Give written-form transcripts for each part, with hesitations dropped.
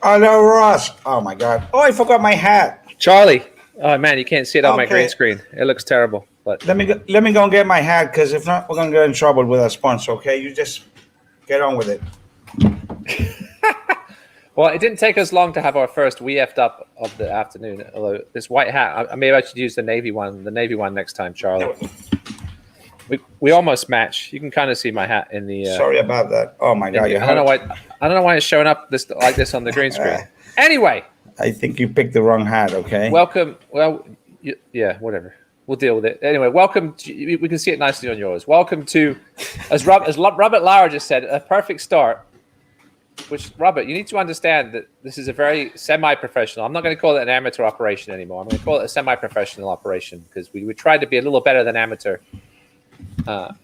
Hello, Ross. Oh my God. Oh, I forgot my hat. Charlie. Oh man, you can't see it on my green screen. It looks terrible. But let me go and get my hat, because if not, we're gonna get in trouble with our sponsor. Okay, you just get on with it. Well, it didn't take us long to have our first "we effed up" of the afternoon. Although this white hat, maybe I should use the navy one. The navy one next time, Charlie. We almost match. You can kind of see my hat in the. Sorry about that. Oh my God! I don't know why it's showing up like this on the green screen. Anyway, I think you picked the wrong hat. Okay. Welcome. Well, yeah, whatever. We'll deal with it. Anyway, welcome. We can see it nicely on yours. Welcome to, as Robert Lauer just said, a perfect start. Which, Robert, you need to understand that this is a very semi-professional. I'm not going to call it an amateur operation anymore. I'm going to call it a semi-professional operation, because we tried to be a little better than amateur. But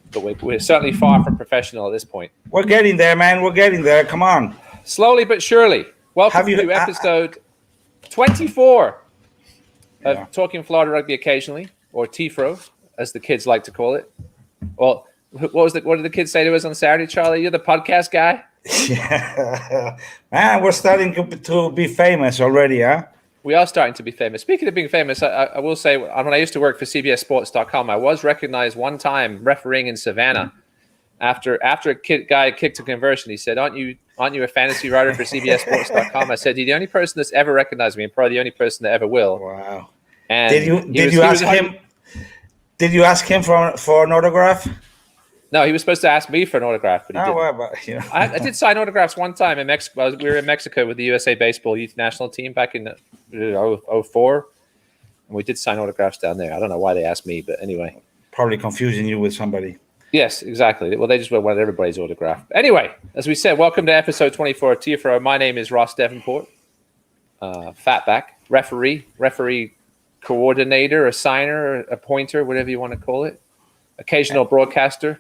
we're certainly far from professional at this point. We're getting there, man. We're getting there. Come on. Slowly but surely. Welcome to episode 24 of Talking Florida Rugby Occasionally, or TFRO, as the kids like to call it. Well, what did the kids say to us on Saturday, Charlie? You're the podcast guy? Yeah. Man, we're starting to be famous already, huh? We are starting to be famous. Speaking of being famous, I will say, when I used to work for CBSSports.com, I was recognized one time refereeing in Savannah. After a guy kicked a conversion, he said, "Aren't you a fantasy writer for CBSSports.com?" I said, "You're the only person that's ever recognized me, and probably the only person that ever will." Wow. And did you ask him? Did you ask him for an autograph? No, he was supposed to ask me for an autograph, but he didn't. Well, but, you know. I did sign autographs one time in Mexico. We were in Mexico with the USA Baseball Youth National Team back in 2004, and we did sign autographs down there. I don't know why they asked me, but anyway. Probably confusing you with somebody. Yes, exactly. Well, they just wanted everybody's autograph. Anyway, as we said, welcome to episode 24 of TFRO. My name is Ross Devonport, fatback, referee coordinator, assigner, appointer, whatever you want to call it, occasional broadcaster.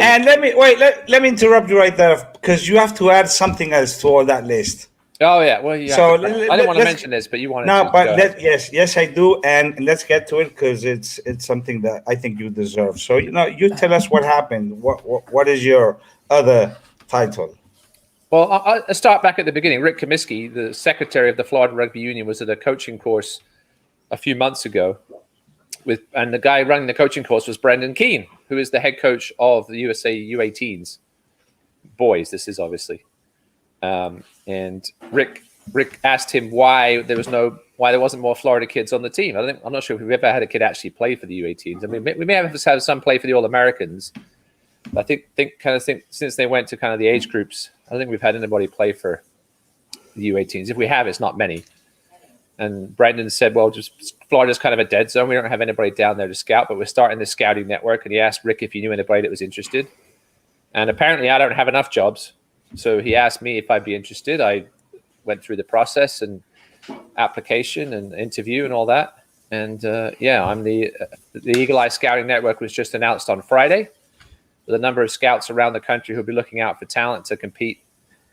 And let me interrupt you right there, because you have to add something else to all that list. Oh yeah, well yeah. So I didn't want to mention this, but you wanted to. No, but yes, I do, and let's get to it, because it's something that I think you deserve. So you tell us what happened. What is your other title? Well, I'll start back at the beginning. Rick Comiskey, the secretary of the Florida Rugby Union, was at a coaching course a few months ago, and the guy running the coaching course was Brendan Keane, who is the head coach of the USA U18s boys. This is obviously, and Rick asked him why there wasn't more Florida kids on the team. I'm not sure if we've ever had a kid actually play for the U18s. I mean, we may have had some play for the All-Americans. I think since they went to kind of the age groups, I don't think we've had anybody play for the U18s. If we have, it's not many. And Brendan said, well, just Florida's kind of a dead zone. We don't have anybody down there to scout, but we're starting this scouting network. And he asked Rick if he knew anybody that was interested. And apparently I don't have enough jobs. So he asked me if I'd be interested. I went through the process and application and interview and all that. And I'm the Eagle Eye Scouting Network was just announced on Friday, with a number of scouts around the country who'll be looking out for talent to compete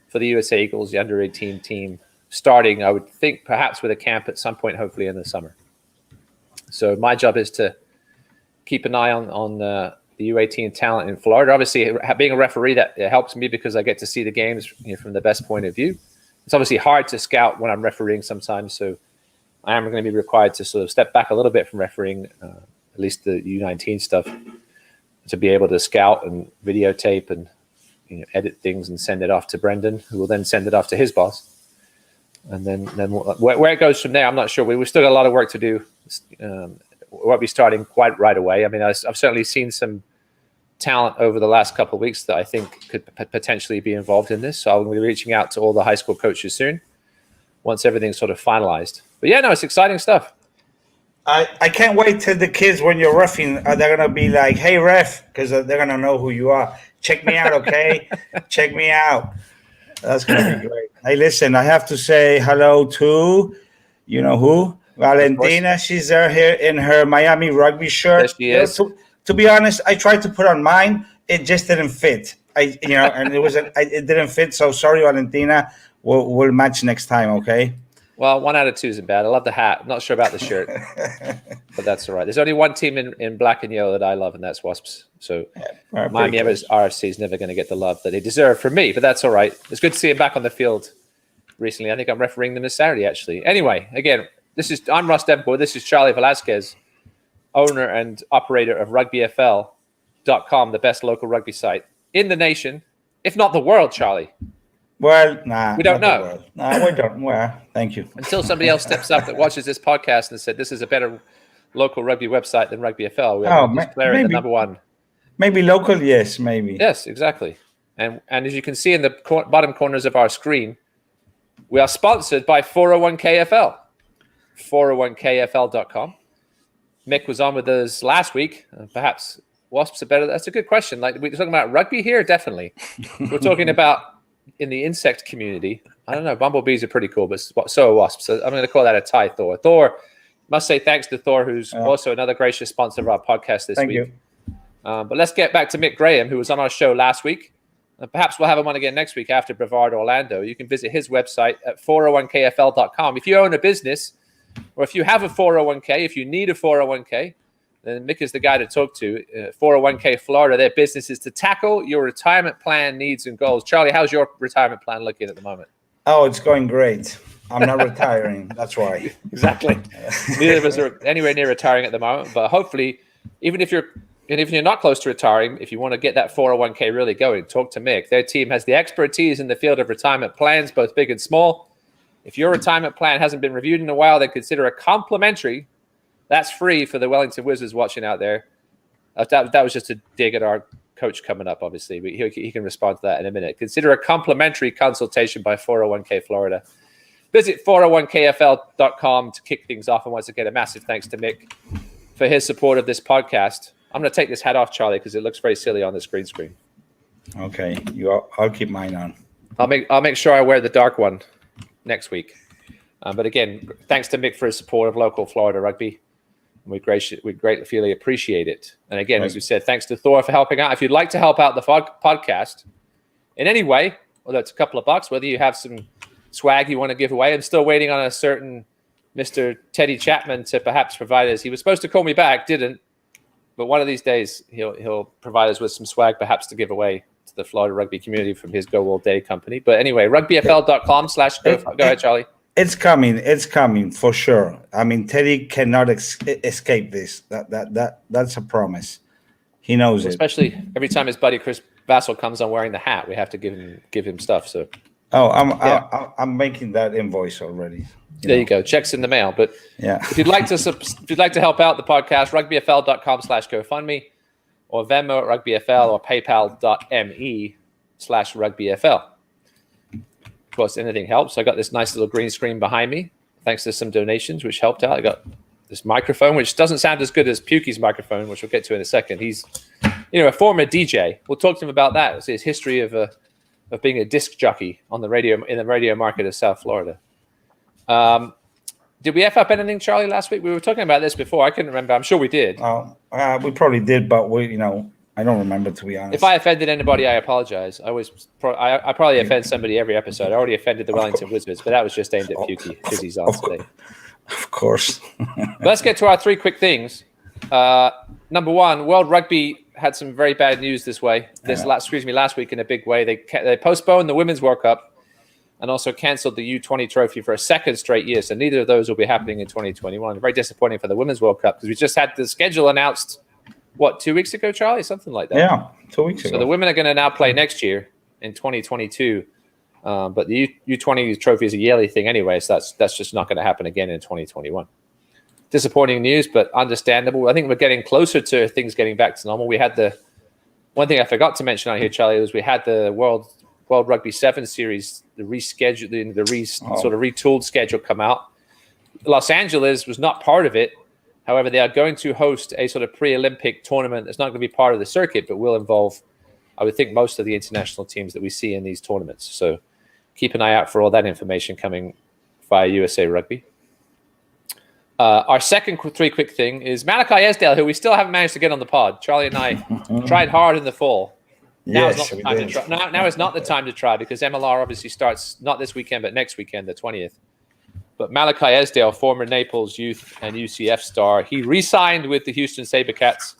for the USA Eagles, the under 18 team, starting, I would think, perhaps with a camp at some point, hopefully in the summer. So my job is to keep an eye on the U18 talent in Florida. Obviously, being a referee, that it helps me because I get to see the games from the best point of view. It's obviously hard to scout when I'm refereeing sometimes, so I am going to be required to sort of step back a little bit from refereeing, at least the U19 stuff, to be able to scout and videotape and edit things and send it off to Brendan, who will then send it off to his boss. And then where it goes from there, I'm not sure. We've still got a lot of work to do. We won't be starting quite right away. I mean, I've certainly seen some talent over the last couple of weeks that I think could potentially be involved in this. So I'll be reaching out to all the high school coaches soon, once everything's sort of finalized. But yeah, no, it's exciting stuff. I can't wait till the kids, when you're reffing, they're going to be like, hey, ref, because they're going to know who you are. Check me out, okay? Check me out. That's going to be great. Hey, listen, I have to say hello to, you know who? Valentina. She's there here in her Miami rugby shirt. Yes, she is. To be honest, I tried to put on mine. It just didn't fit. And it didn't fit. So sorry, Valentina. We'll match next time, okay? Well, 1 out of 2 isn't bad. I love the hat. I'm not sure about the shirt, but that's all right. There's only one team in black and yellow that I love, and that's Wasps. So Miami RFC is never going to get the love that they deserve from me, but that's all right. It's good to see him back on the field recently. I think I'm refereeing them this Saturday, actually. Anyway, again, I'm Russ Devonport. This is Charlee Velázquez, owner and operator of rugbyfl.com, the best local rugby site in the nation, if not the world, Charlie. Well, we don't know. No, we don't. Well, thank you. Until somebody else steps up that watches this podcast and said this is a better local rugby website than RugbyFL. We declare it the number one. Maybe local, yes, maybe. Yes, exactly. And as you can see in the bottom corners of our screen, we are sponsored by 401kfl, 401kfl.com. Mick was on with us last week. Perhaps wasps are better. That's a good question. Like, we're talking about rugby here? Definitely. We're talking about in the insect community. I don't know. Bumblebees are pretty cool, but so are wasps. So I'm going to call that a tie, Thor. Thor, must say thanks to Thor, who's also another gracious sponsor of our podcast this week. Thank you. But let's get back to Mick Graham, who was on our show last week. Perhaps we'll have him on again next week after Brevard Orlando. You can visit his website at 401kfl.com. If you own a business or if you have a 401k, if you need a 401k, then Mick is the guy to talk to. 401k Florida, their business is to tackle your retirement plan needs and goals. Charlie, how's your retirement plan looking at the moment? Oh, it's going great. I'm not retiring. That's why. Exactly. Neither of us are anywhere near retiring at the moment. But hopefully, even if you're not close to retiring, if you want to get that 401k really going, talk to Mick. Their team has the expertise in the field of retirement plans, both big and small. If your retirement plan hasn't been reviewed in a while, then consider a complimentary. That's free for the Wellington Wizards watching out there. That was just a dig at our coach coming up, obviously. But he can respond to that in a minute. Consider a complimentary consultation by 401k Florida. Visit 401kfl.com to kick things off. And once again, a massive thanks to Mick for his support of this podcast. I'm going to take this hat off, Charlie, because it looks very silly on the screen. Okay, I'll keep mine on. I'll make sure I wear the dark one next week. But again, thanks to Mick for his support of local Florida rugby. We greatly appreciate it. And again, as we said, thanks to Thor for helping out. If you'd like to help out the podcast in any way, whether it's a couple of bucks, whether you have some swag you want to give away, I'm still waiting on a certain Mr. Teddy Chapman to perhaps provide us. He was supposed to call me back, didn't. But one of these days, he'll provide us with some swag, perhaps to give away to the Florida rugby community from his Go All Day company. But anyway, rugbyfl.com/ Go ahead, Charlie. It's coming for sure. I mean, Teddy cannot escape this. That's a promise. He knows it. Especially every time his buddy Chris Vassel comes on wearing the hat, we have to give him stuff. So, I'm making that invoice already. You go. Checks in the mail. But if you'd like to help out the podcast, rugbyfl.com/GoFundMe, or Venmo at rugbyfl, or paypal.me/rugbyfl. Of course, anything helps. I got this nice little green screen behind me, thanks to some donations, which helped out. I got this microphone, which doesn't sound as good as Pukey's microphone, which we'll get to in a second. He's, a former DJ. We'll talk to him about that. It's his history of being a disc jockey on the radio in the radio market of South Florida. Did we F up anything, Charlie, last week? We were talking about this before. I couldn't remember. I'm sure we did. We probably did, but I don't remember, to be honest. If I offended anybody, I apologize. I probably offend somebody every episode. I already offended the Wellington Wizards, but that was just aimed at Pukey because he's on today. Of course. Let's get to our three quick things. Number one, World Rugby had some very bad news this way. Last week in a big way. They postponed the Women's World Cup and also canceled the U20 trophy for a second straight year. So neither of those will be happening in 2021. Very disappointing for the Women's World Cup because we just had the schedule announced. 2 weeks ago, Charlie? Something like that. Yeah, 2 weeks ago. So the women are going to now play next year in 2022. But the U20 trophy is a yearly thing anyway, so that's just not going to happen again in 2021. Disappointing news, but understandable. I think we're getting closer to things getting back to normal. We had one thing I forgot to mention on here, Charlie, was we had the World Rugby 7 series, the sort of retooled schedule come out. Los Angeles was not part of it. However, they are going to host a sort of pre-Olympic tournament that's not going to be part of the circuit, but will involve, I would think, most of the international teams that we see in these tournaments. So keep an eye out for all that information coming via USA Rugby. Our second three quick thing is Malachi Esdale, who we still haven't managed to get on the pod. Charlie and I tried hard in the fall. Now is not the time to try. Now is not the time to try because MLR obviously starts not this weekend, but next weekend, the 20th. But Malachi Esdale, former Naples youth and UCF star, he re-signed with the Houston SaberCats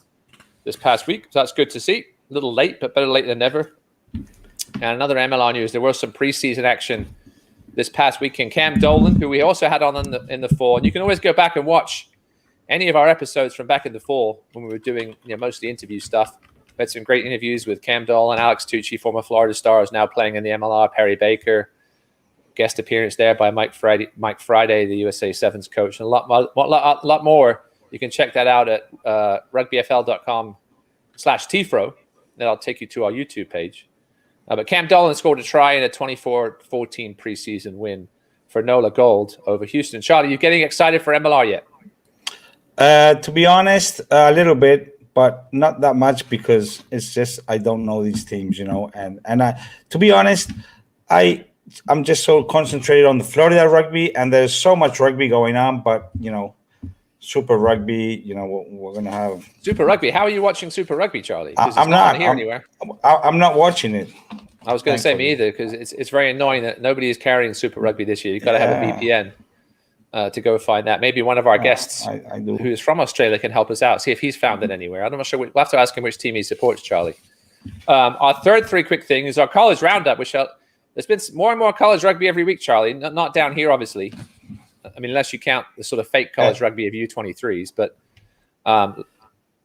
this past week. So that's good to see. A little late, but better late than never. And another MLR news, there was some preseason action this past weekend. Cam Dolan, who we also had on in the fall. And you can always go back and watch any of our episodes from back in the fall when we were doing most of the interview stuff. We had some great interviews with Cam Dolan, Alex Tucci, former Florida Star, is now playing in the MLR, Perry Baker. Guest appearance there by Mike Friday, the USA Sevens coach, and a lot more. You can check that out at rugbyfl.com/TFRO. That'll take you to our YouTube page. But Cam Dolan scored a try in a 24-14 preseason win for NOLA Gold over Houston. Charlie, you getting excited for MLR yet? To be honest, a little bit, but not that much because it's just I don't know these teams, And to be honest, I'm just so concentrated on the Florida rugby, and there's so much rugby going on. But Super Rugby, we're gonna have Super Rugby. How are you watching Super Rugby, Charlie? I'm not here anywhere. I'm not watching it. I was going to say me either, because it's very annoying that nobody is carrying Super Rugby this year. You've got to have a VPN to go find that. Maybe one of our guests who is from Australia can help us out, see if he's found it anywhere. I'm not sure. We'll have to ask him which team he supports, Charlie. Our third three quick thing is our college roundup, which there's been more and more college rugby every week, Charlie. Not down here, obviously. I mean, unless you count the sort of fake college rugby of U23s. But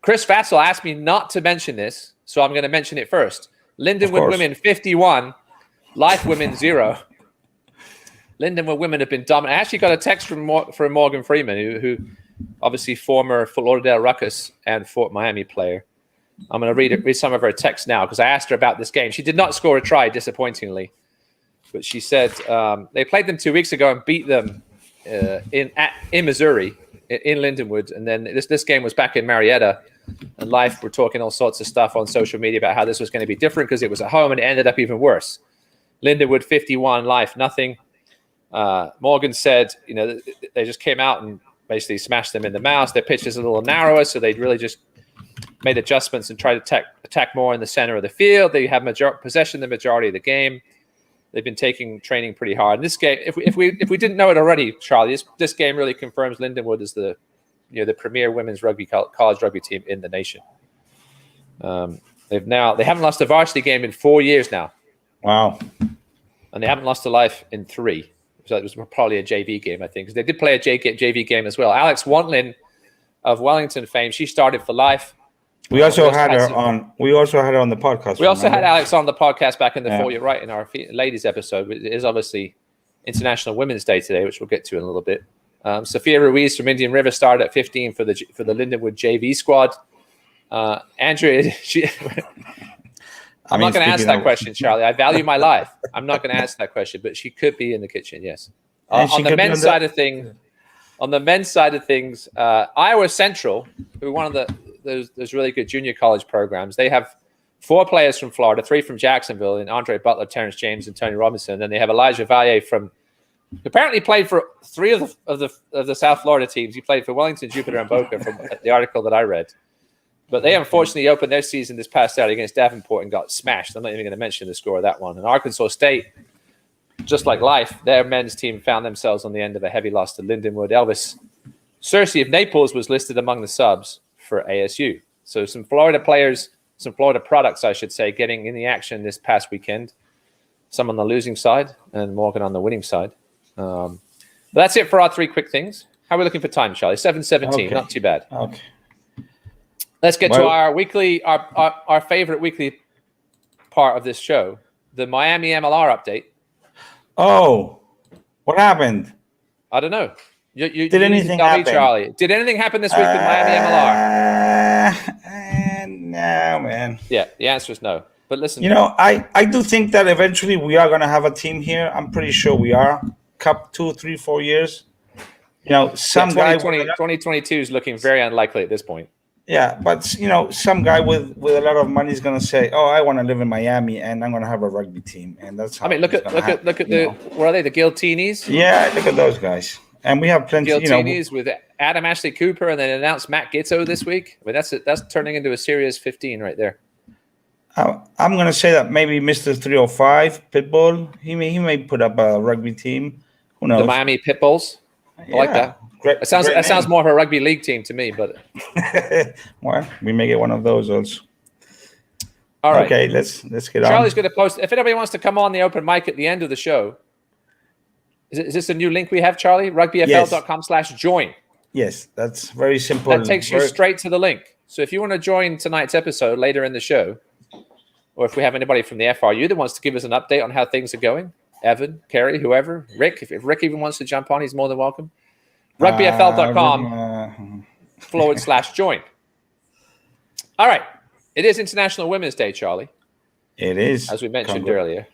Chris Vassel asked me not to mention this, so I'm going to mention it first. Lindenwood women 51, Life women 0. Lindenwood women have been dominant. I actually got a text from Morgan Freeman, who obviously former Fort Lauderdale Ruckus and Fort Miami player. I'm going to read some of her texts now because I asked her about this game. She did not score a try, disappointingly. But she said they played them 2 weeks ago and beat them in Missouri, in Lindenwood, and then this game was back in Marietta. And Life were talking all sorts of stuff on social media about how this was going to be different because it was at home, and it ended up even worse. Lindenwood 51, Life nothing. Morgan said, they just came out and basically smashed them in the mouth. Their pitch is a little narrower, so they really just made adjustments and tried to attack more in the center of the field. They have possession the majority of the game. They've been taking training pretty hard. And this game, if we didn't know it already, Charlie, this game really confirms Lindenwood as the premier women's college rugby team in the nation. They haven't lost a varsity game in 4 years now. Wow. And they haven't lost a Life in 3. So it was probably a JV game, I think, because they did play a JV game as well. Alex Wantlin of Wellington fame, she started for Life. We also had her on the podcast. We also had Alex on the podcast back in the fall. You're right, in our ladies episode. It is obviously International Women's Day today, which we'll get to in a little bit. Sophia Ruiz from Indian River started at 15 for the Lindenwood JV squad. Andrea, I'm not going to ask that question, Charlie. I value my life. I'm not going to ask that question, but she could be in the kitchen. Yes. On the men's side of things, Iowa Central, who are one of those really good junior college programs, they have 4 players from Florida, 3 from Jacksonville, and Andre Butler, Terrence James, and Tony Robinson. And then they have Elijah Valle who apparently played for 3 of the South Florida teams. He played for Wellington, Jupiter, and Boca from the article that I read. But they unfortunately opened their season this past Saturday against Devonport and got smashed. I'm not even going to mention the score of that one. And Arkansas State, just like Life, their men's team found themselves on the end of a heavy loss to Lindenwood. Elvis Searcy of Naples was listed among the subs for ASU. So some Florida players, some Florida products, I should say, getting in the action this past weekend. Some on the losing side and Morgan on the winning side. But that's it for our 3 quick things. How are we looking for time, Charlie? 7:17, not too bad. Okay. Let's get to our weekly, our favorite weekly part of this show, the Miami MLR update. Oh, what happened? I don't know. Did anything happen, Charlie? Did anything happen this week with Miami MLR? No, man. Yeah, the answer is no. But listen, I do think that eventually we are going to have a team here. I'm pretty sure we are. 2, 3, 4 years. Some guy. 2022 is looking very unlikely at this point. Yeah, but some guy with a lot of money is gonna say, "Oh, I want to live in Miami, and I'm gonna have a rugby team," and that's. How look at what are they? The Giltinis? Yeah, look at those guys, and we have plenty. Giltinis with Adam Ashley Cooper, and then announced Matt Gitzo this week. I mean, that's turning into a serious 15 right there. I'm gonna say that maybe Mr. 305 Pitbull. He may put up a rugby team. Who knows? The Miami Pitbulls. I like that. It sounds more of a rugby league team to me, but well, we may get one of those also. All right. Okay, let's get on. Charlie's going to post. If anybody wants to come on the open mic at the end of the show, Is this a new link we have, Charlie? rugbyfl.com/join. Yes, that's very simple. That takes you straight to the link. So if you want to join tonight's episode later in the show, or if we have anybody from the FRU that wants to give us an update on how things are going, Evan, Kerry, whoever, Rick, if Rick even wants to jump on, he's more than welcome. rugbyfl.com/join. All right. It is International Women's Day, Charlie. It is. As we mentioned earlier.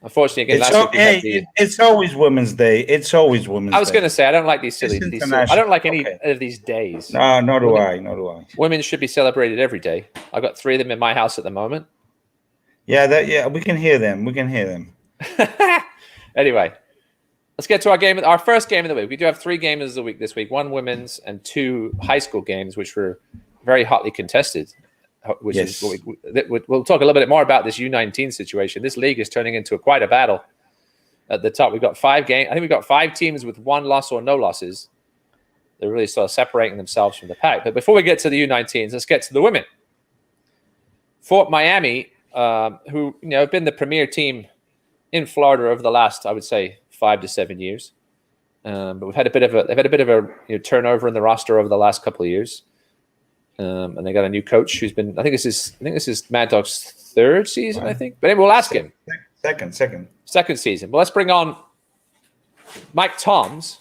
Unfortunately, again, it's always Women's Day. It's always Women's Day. I was going to say, I don't like these silly. I don't like any of these days. No, nor do I. Women should be celebrated every day. I've got 3 of them in my house at the moment. Yeah, we can hear them. Anyway, let's get to our first game of the week. We do have 3 games of the week this week: 1 women's and 2 high school games, which were very hotly contested. Which is what we'll talk a little bit more about this U19 situation. This league is turning into quite a battle. At the top, we've got 5 games. I think we've got 5 teams with 1 loss or no losses. They're really sort of separating themselves from the pack. But before we get to the U19s, let's get to the women. Fort Miami, who have been the premier team in Florida over the last, I would say, 5 to 7 years. But they've had a bit of a turnover in the roster over the last couple of years. And they got a new coach who's been. I think this is Madddog's 3rd season. I think, but anyway, we'll ask him. Second season. Well, let's bring on Mike Toms,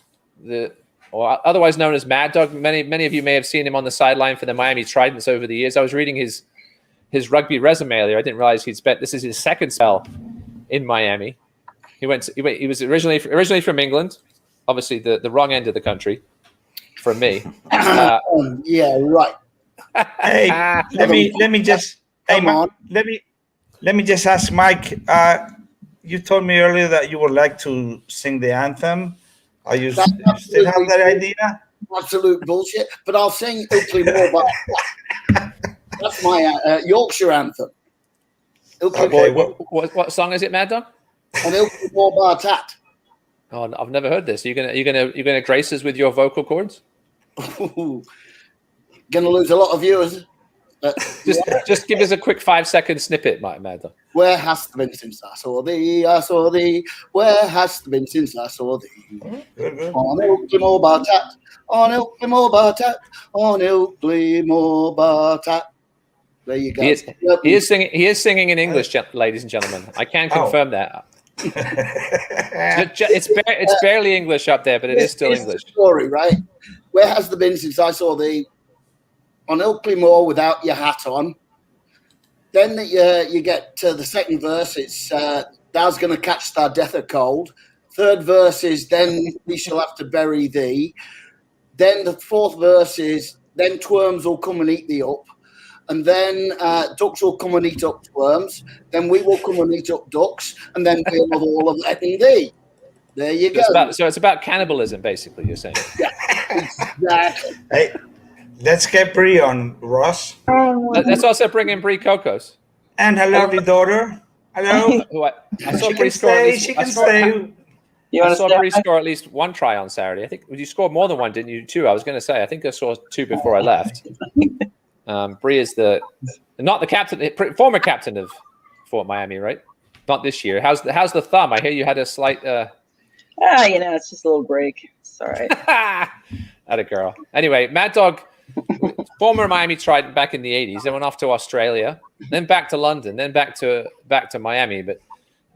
or otherwise known as Madddog. Many of you may have seen him on the sideline for the Miami Tridents over the years. I was reading his rugby resume earlier. I didn't realize this is his 2nd spell in Miami. He was originally from England, obviously the wrong end of the country, from me. Yeah, right. Hey, let me just ask Mike. You told me earlier that you would like to sing the anthem. Are you still have that idea? Absolute bullshit. But I'll sing Ilkley More Bar. That's my Yorkshire anthem. Okay, what song is it, Madddog? An Ilkley More Bar Tat. Oh, I've never heard this. You're gonna grace us with your vocal cords? Going to lose a lot of viewers. Just give us a quick 5-second snippet, Madddog. Where has the been since I saw thee? Where has the been since I saw thee? On Ilkley More Bar Tat. On Ilkley More Bar Tat. On Ilkley More Bar Tat. There you go. He is singing in English, ladies and gentlemen. I can confirm that. It's barely English up there, but it is still English. The story, right? Where has the been since I saw thee? On Ilkley Moor without your hat on. Then you get to the 2nd verse. It's thou's going to catch thy death a cold. 3rd verse is then we shall have to bury thee. Then the 4th verse is then tworms will come and eat thee up. And then ducks will come and eat up tworms. Then we will come and eat up ducks. And then we'll have all of that in thee. There you go. It's about cannibalism, basically, you're saying. Yeah, exactly. Hey, let's get Brie on, Ross. Let's also bring in Brie Cokos. And her lovely daughter. Hello. I saw Brie score. She can stay. I saw Brie score at least 1 try on Saturday. I think you scored more than 1, didn't you? 2. I was going to say. I think I saw 2 before I left. Brie is not the captain, former captain of Fort Miami, right? Not this year. How's the thumb? I hear you had a slight. It's just a little break. It's all right. Atta girl. Anyway, Madddog, former Miami Trident back in the 80s. Then went off to Australia, then back to London, then back to Miami. But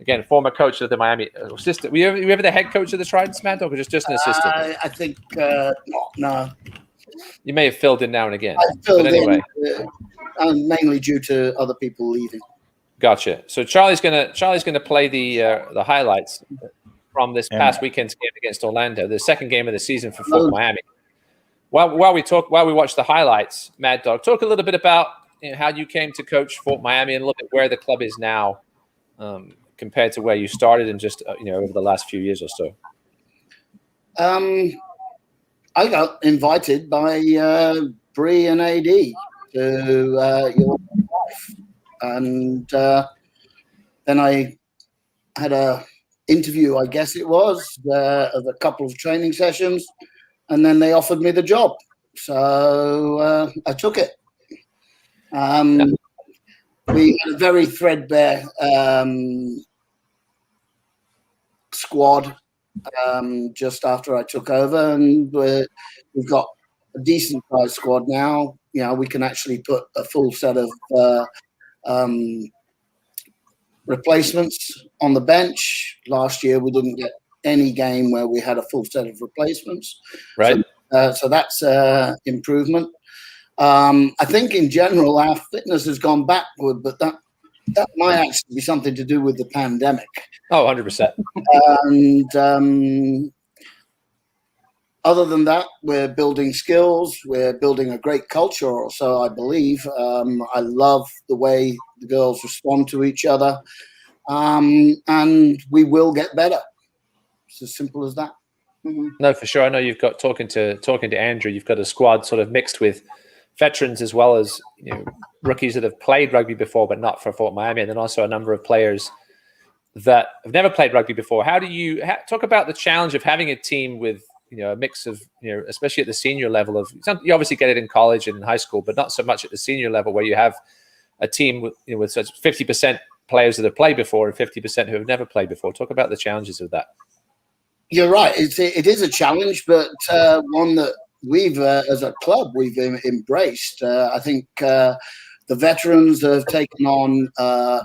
again, former coach of the Miami assistant. Were you ever the head coach of the Tridents, Madddog, or just an assistant? I think no. You may have filled in now and again. I filled in, mainly due to other people leaving. Gotcha. So Charlie's gonna play the highlights from this past weekend's game against Orlando, the 2nd game of the season for Fort Miami. While we watch the highlights, Madddog, talk a little bit about how you came to coach Fort Miami and look at where the club is now compared to where you started and just over the last few years or so. I got invited by Brie and AD to your wife, and then I had a interview, I guess it was, of a couple of training sessions, and then they offered me the job, so I took it. We had a very threadbare squad just after I took over, and we've got a decent sized squad now. You know, we can actually put a full set of replacements on the bench. Last year, we didn't get any game where we had a full set of replacements. Right. So that's improvement. I think in general, our fitness has gone backward, but that might actually be something to do with the pandemic. Oh, 100%. And other than that, we're building skills. We're building a great culture also, I believe. I love the way the girls respond to each other. And we will get better. It's as simple as that. Mm-hmm. No, for sure. I know you've got talking to Andrea, you've got a squad sort of mixed with veterans as well as, you know, rookies that have played rugby before but not for Fort Miami, and then also a number of players that have never played rugby before. How do you talk about the challenge of having a team with, you know, a mix of, you know, especially at the senior level of, you obviously get it in college and in high school, but not so much at the senior level where you have a team with, you know, with such 50% players that have played before and 50% who have never played before. Talk about the challenges of that. You're right. It is a challenge, but one that we've, as a club, we've embraced. I think the veterans have taken on a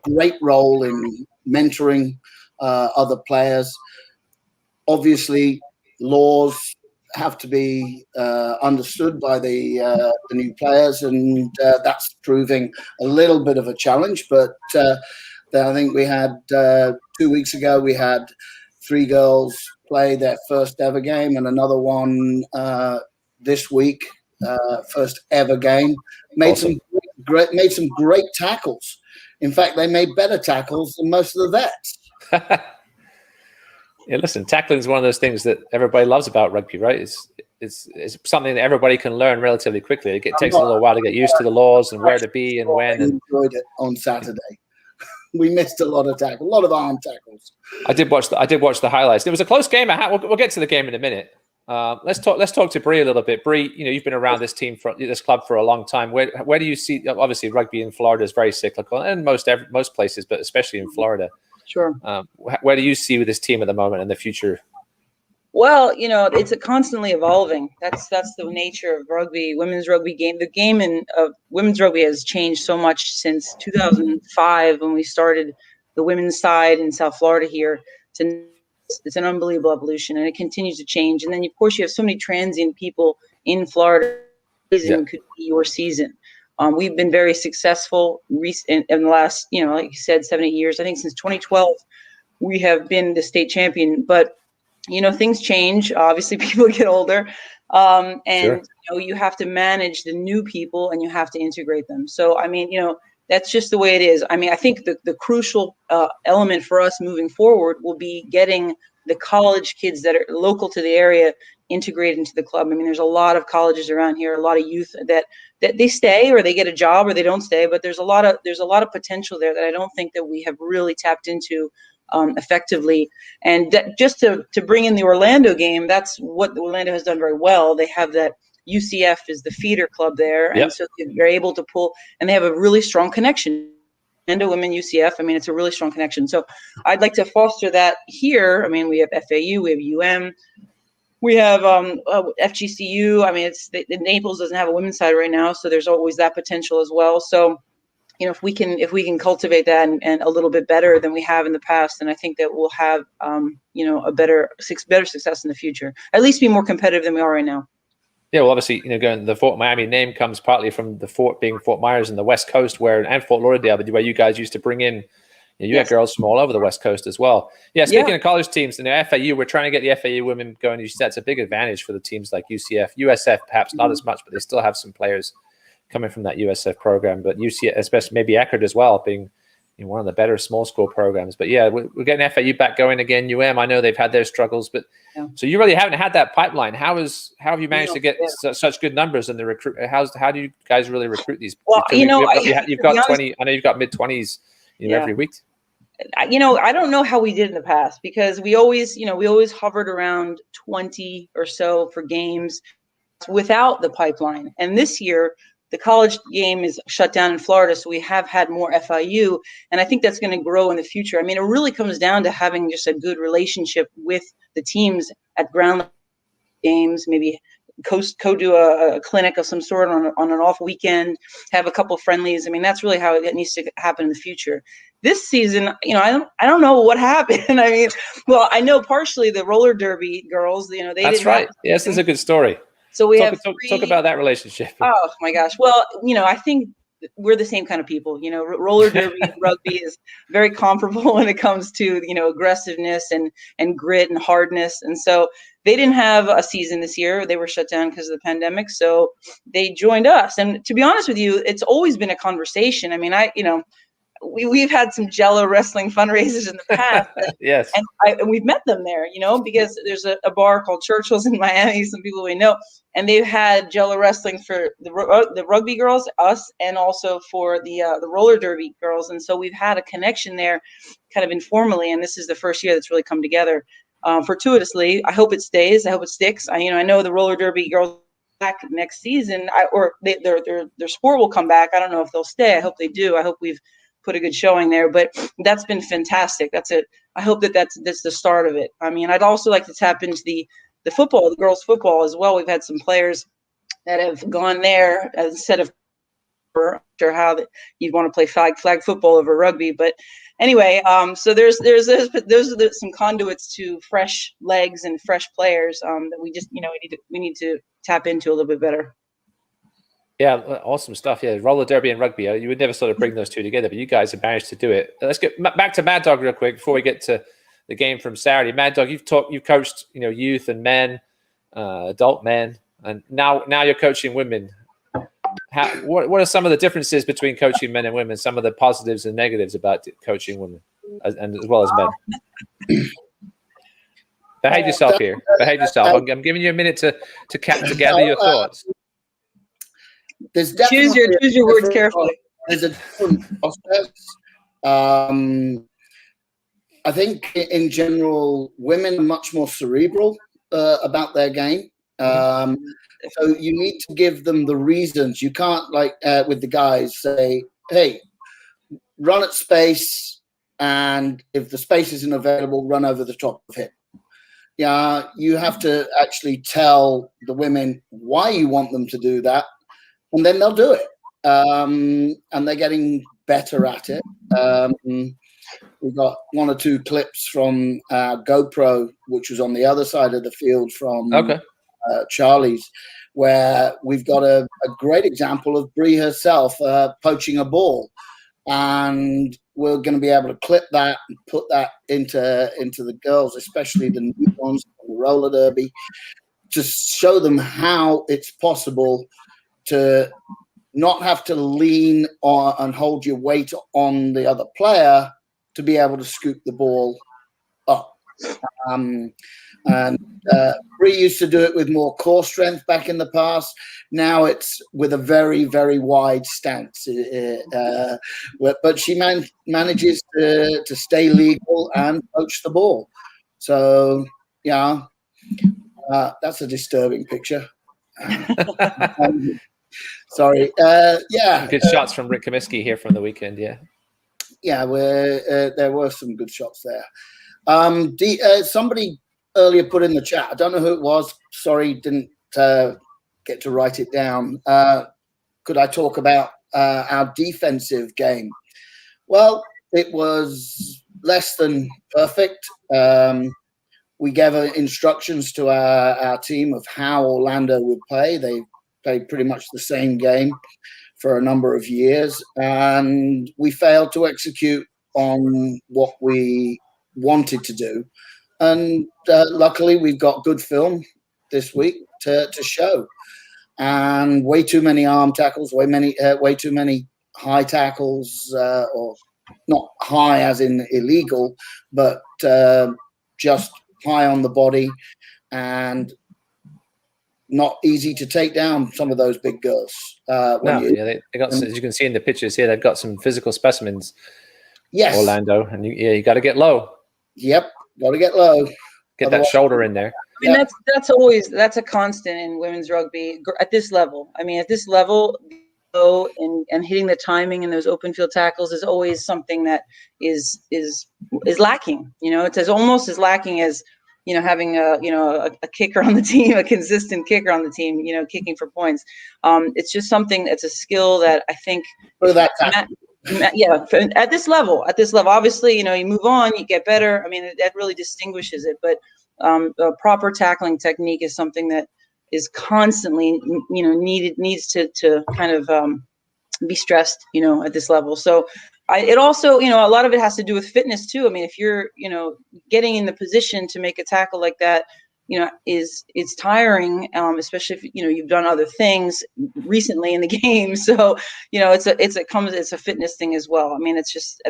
great role in mentoring other players. Obviously, laws have to be understood by the new players, and that's proving a little bit of a challenge. But I think we had 2 weeks ago, we had 3 girls play their first ever game, and another one this week, first ever game. Made Awesome. some great tackles. In fact, they made better tackles than most of the vets. Yeah, listen, tackling is one of those things that everybody loves about rugby, right? It's something that everybody can learn relatively quickly. It takes a little while to get used to the laws and where to be and when. I enjoyed it on Saturday. We missed a lot of tackles, a lot of arm tackles. I did watch the highlights. It was a close game. We'll get to the game in a minute. Let's talk to Brie a little bit. Brie, you know, you've been around this club for a long time. Where do you see? Obviously, rugby in Florida is very cyclical, and most places, but especially in Florida. Sure. Where do you see with this team at the moment and the future? Well, you know, it's a constantly evolving. That's the nature of rugby, women's rugby game. The game of women's rugby has changed so much since 2005 when we started the women's side in South Florida here. It's an unbelievable evolution, and it continues to change. And then, of course, you have so many transient people in Florida. Season could be your season. We've been very successful in the last, you know, like you said, 7-8 years. I think since 2012, we have been the state champion. But, you know, things change. Obviously, people get older. And, Sure. you know, you have to manage the new people and you have to integrate them. So, I mean, you know, that's just the way it is. I mean, I think the crucial element for us moving forward will be getting the college kids that are local to the area integrated into the club. I mean, there's a lot of colleges around here, a lot of youth that they stay or they get a job or they don't stay, but there's a lot of potential there that I don't think that we have really tapped into effectively. And just to bring in the Orlando game, that's what Orlando has done very well. They have that UCF is the feeder club there. Yep. And so they're able to pull, and they have a really strong connection. Orlando women UCF, I mean, it's a really strong connection. So I'd like to foster that here. I mean, we have FAU, we have UM, we have FGCU. I mean, Naples doesn't have a women's side right now, so there's always that potential as well. So, you know, if we can cultivate that and a little bit better than we have in the past, then I think that we'll have you know, a better success in the future. At least be more competitive than we are right now. Yeah, well, obviously, you know, the Fort Miami name comes partly from the fort being Fort Myers in the West Coast, and Fort Lauderdale, where you guys used to bring in. You had girls from all over the West Coast as well. Yeah, speaking of college teams, in the FAU, we're trying to get the FAU women going. You said it's a big advantage for the teams like UCF, USF, perhaps not as much, but they still have some players coming from that USF program. But UCF, especially maybe Eckerd as well, being, you know, one of the better small school programs. But yeah, we're getting FAU back going again. I know they've had their struggles, but so you really haven't had that pipeline. How have you managed to get such good numbers in the recruit? How do you guys really recruit these? Well, you've got 20. I know you've got mid-20s, every week. You know, I don't know how we did in the past because we always hovered around 20 or so for games without the pipeline. And this year, the college game is shut down in Florida, so we have had more FIU, and I think that's going to grow in the future. I mean, it really comes down to having just a good relationship with the teams at ground games, maybe do a clinic of some sort on an off weekend, have a couple friendlies. I mean, that's really how it needs to happen in the future. This season, I don't know what happened. I mean, well, I know partially the roller derby girls, they That's right. Yes, this is a good story. So we talk about that relationship. Oh my gosh. Well, I think we're the same kind of people. Roller derby and rugby is very comparable when it comes to, aggressiveness and grit and hardness. And so they didn't have a season this year. They were shut down because of the pandemic. So they joined us. And to be honest with you, it's always been a conversation. I mean, we've had some Jello wrestling fundraisers in the past. Yes. And we've met them there, because there's a bar called Churchill's in Miami, some people we know, and they've had Jello wrestling for the rugby girls, us, and also for the roller derby girls. And so we've had a connection there kind of informally. And this is the first year that's really come together fortuitously. I hope it stays. I hope it sticks. I know the roller derby girls back next season, their sport will come back. I don't know if they'll stay. I hope they do. I hope we've put a good showing there, but that's been fantastic. That's it. I hope that's the start of it. I mean, I'd also like to tap into the football, the girls football as well. We've had some players that have gone there instead of sure how that you'd want to play flag football over rugby. But anyway, so there's some conduits to fresh legs and fresh players that we just, we need to tap into a little bit better. Yeah, awesome stuff. Yeah, roller derby and rugby. You would never sort of bring those two together, but you guys have managed to do it. Let's get back to Madddog real quick before we get to the game from Saturday. Madddog, you've coached, youth and men, adult men, and now you're coaching women. What are some of the differences between coaching men and women? Some of the positives and negatives about coaching women, and as well as men. Behave yourself here. Behave yourself. I'm giving you a minute to gather your thoughts. There's choose your words carefully. There's a different process. I think in general, women are much more cerebral about their game. So you need to give them the reasons. You can't, like with the guys, say, hey, run at space, and if the space isn't available, run over the top of it. Yeah, you have to actually tell the women why you want them to do that, and then they'll do it. And they're getting better at it. We've got one or two clips from GoPro, which was on the other side of the field from Charlie's, where we've got a great example of Brie herself poaching a ball. And we're going to be able to clip that and put that into the girls, especially the new ones, the roller derby, to show them how it's possible to not have to lean on and hold your weight on the other player to be able to scoop the ball up. And Brie used to do it with more core strength back in the past. Now it's with a very, very wide stance. But she manages to stay legal and poach the ball. So, yeah, that's a disturbing picture. Sorry. Yeah. Good shots from Rick Comiskey here from the weekend, yeah. Yeah, there were some good shots there. Somebody earlier put in the chat, I don't know who it was, sorry, didn't get to write it down. Could I talk about our defensive game? Well, it was less than perfect. We gave instructions to our team of how Orlando would play. They played pretty much the same game for a number of years, and we failed to execute on what we wanted to do. And luckily, we've got good film this week to show. And way too many arm tackles, way too many high tackles, or not high as in illegal, but just high on the body, and not easy to take down some of those big girls. They got, as you can see in the pictures here, they've got some physical specimens. Yes, Orlando, and you got to get low. Yep, got to get low. Get that shoulder in there. I mean, that's a constant in women's rugby at this level. I mean, at this level, and hitting the timing in those open field tackles is always something that is lacking. It's almost as lacking as having a kicker on the team, a consistent kicker on the team, kicking for points. It's just something that's a skill that I think at this level, obviously, you move on, you get better. I mean, that really distinguishes it, but a proper tackling technique is something that is constantly, needs to kind of be stressed, at this level. So it also, a lot of it has to do with fitness too. I mean, if you're, getting in the position to make a tackle like that, it's tiring, especially if, you've done other things recently in the game. So, it's a fitness thing as well. I mean, it's just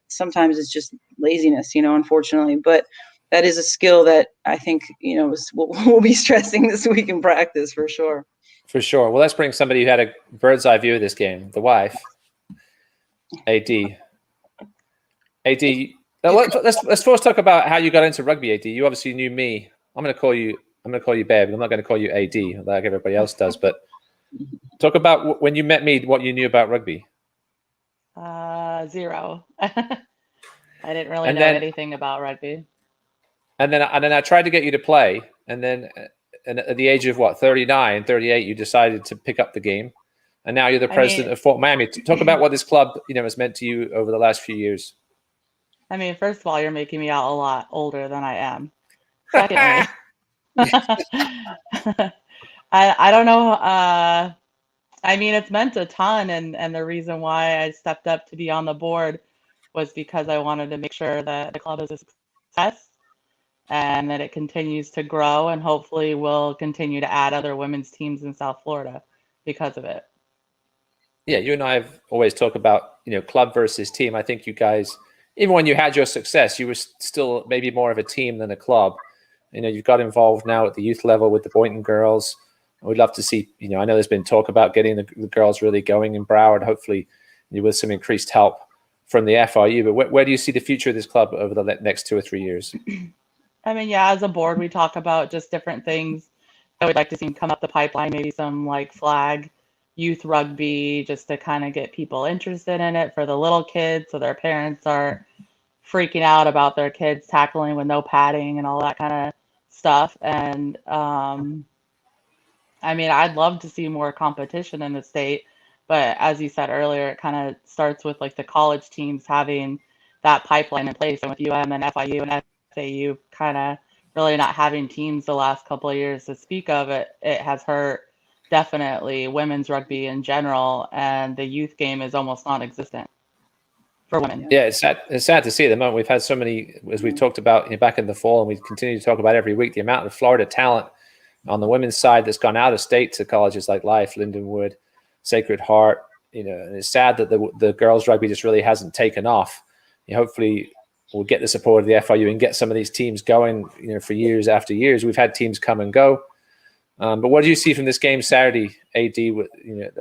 sometimes it's just laziness, unfortunately, but that is a skill that I think, we'll be stressing this week in practice for sure. For sure. Well, let's bring somebody who had a bird's eye view of this game, the wife, AD. Let's first talk about how you got into rugby, AD. You obviously knew me. I'm going to call you Babe. I'm not going to call you AD like everybody else does. But talk about when you met me, what you knew about rugby. Zero. I didn't really know anything about rugby. And then I tried to get you to play, and then at the age of 39, 38, you decided to pick up the game, and now you're the president of Fort Miami. Talk about what this club, has meant to you over the last few years. I mean, first of all, you're making me out a lot older than I am. Secondly, I don't know. I mean, it's meant a ton, and the reason why I stepped up to be on the board was because I wanted to make sure that the club is a success and that it continues to grow, and hopefully will continue to add other women's teams in South Florida because of it. Yeah, you and I have always talked about, club versus team. I think you guys, even when you had your success, you were still maybe more of a team than a club. You've got involved now at the youth level with the Boynton girls. We'd love to see, I know there's been talk about getting the girls really going in Broward, hopefully with some increased help from the FRU. But where do you see the future of this club over the next 2 or 3 years? I mean, yeah, as a board, we talk about just different things that we'd like to see come up the pipeline, maybe some like flag youth rugby, just to kind of get people interested in it for the little kids, so their parents aren't freaking out about their kids tackling with no padding and all that kind of stuff. And I mean, I'd love to see more competition in the state, but as you said earlier, it kind of starts with like the college teams having that pipeline in place, and with UM and FIU and FAU kind of really not having teams the last couple of years to speak of, it has hurt definitely women's rugby in general, and the youth game is almost non-existent for women. Yeah, it's sad to see at the moment. We've had so many, as we talked about back in the fall, and we continue to talk about every week, the amount of Florida talent on the women's side that's gone out of state to colleges like Life, Lindenwood, Sacred Heart. And it's sad that the girls rugby just really hasn't taken off. Hopefully we'll get the support of the FIU and get some of these teams going, for years after years. We've had teams come and go. But what do you see from this game Saturday, AD?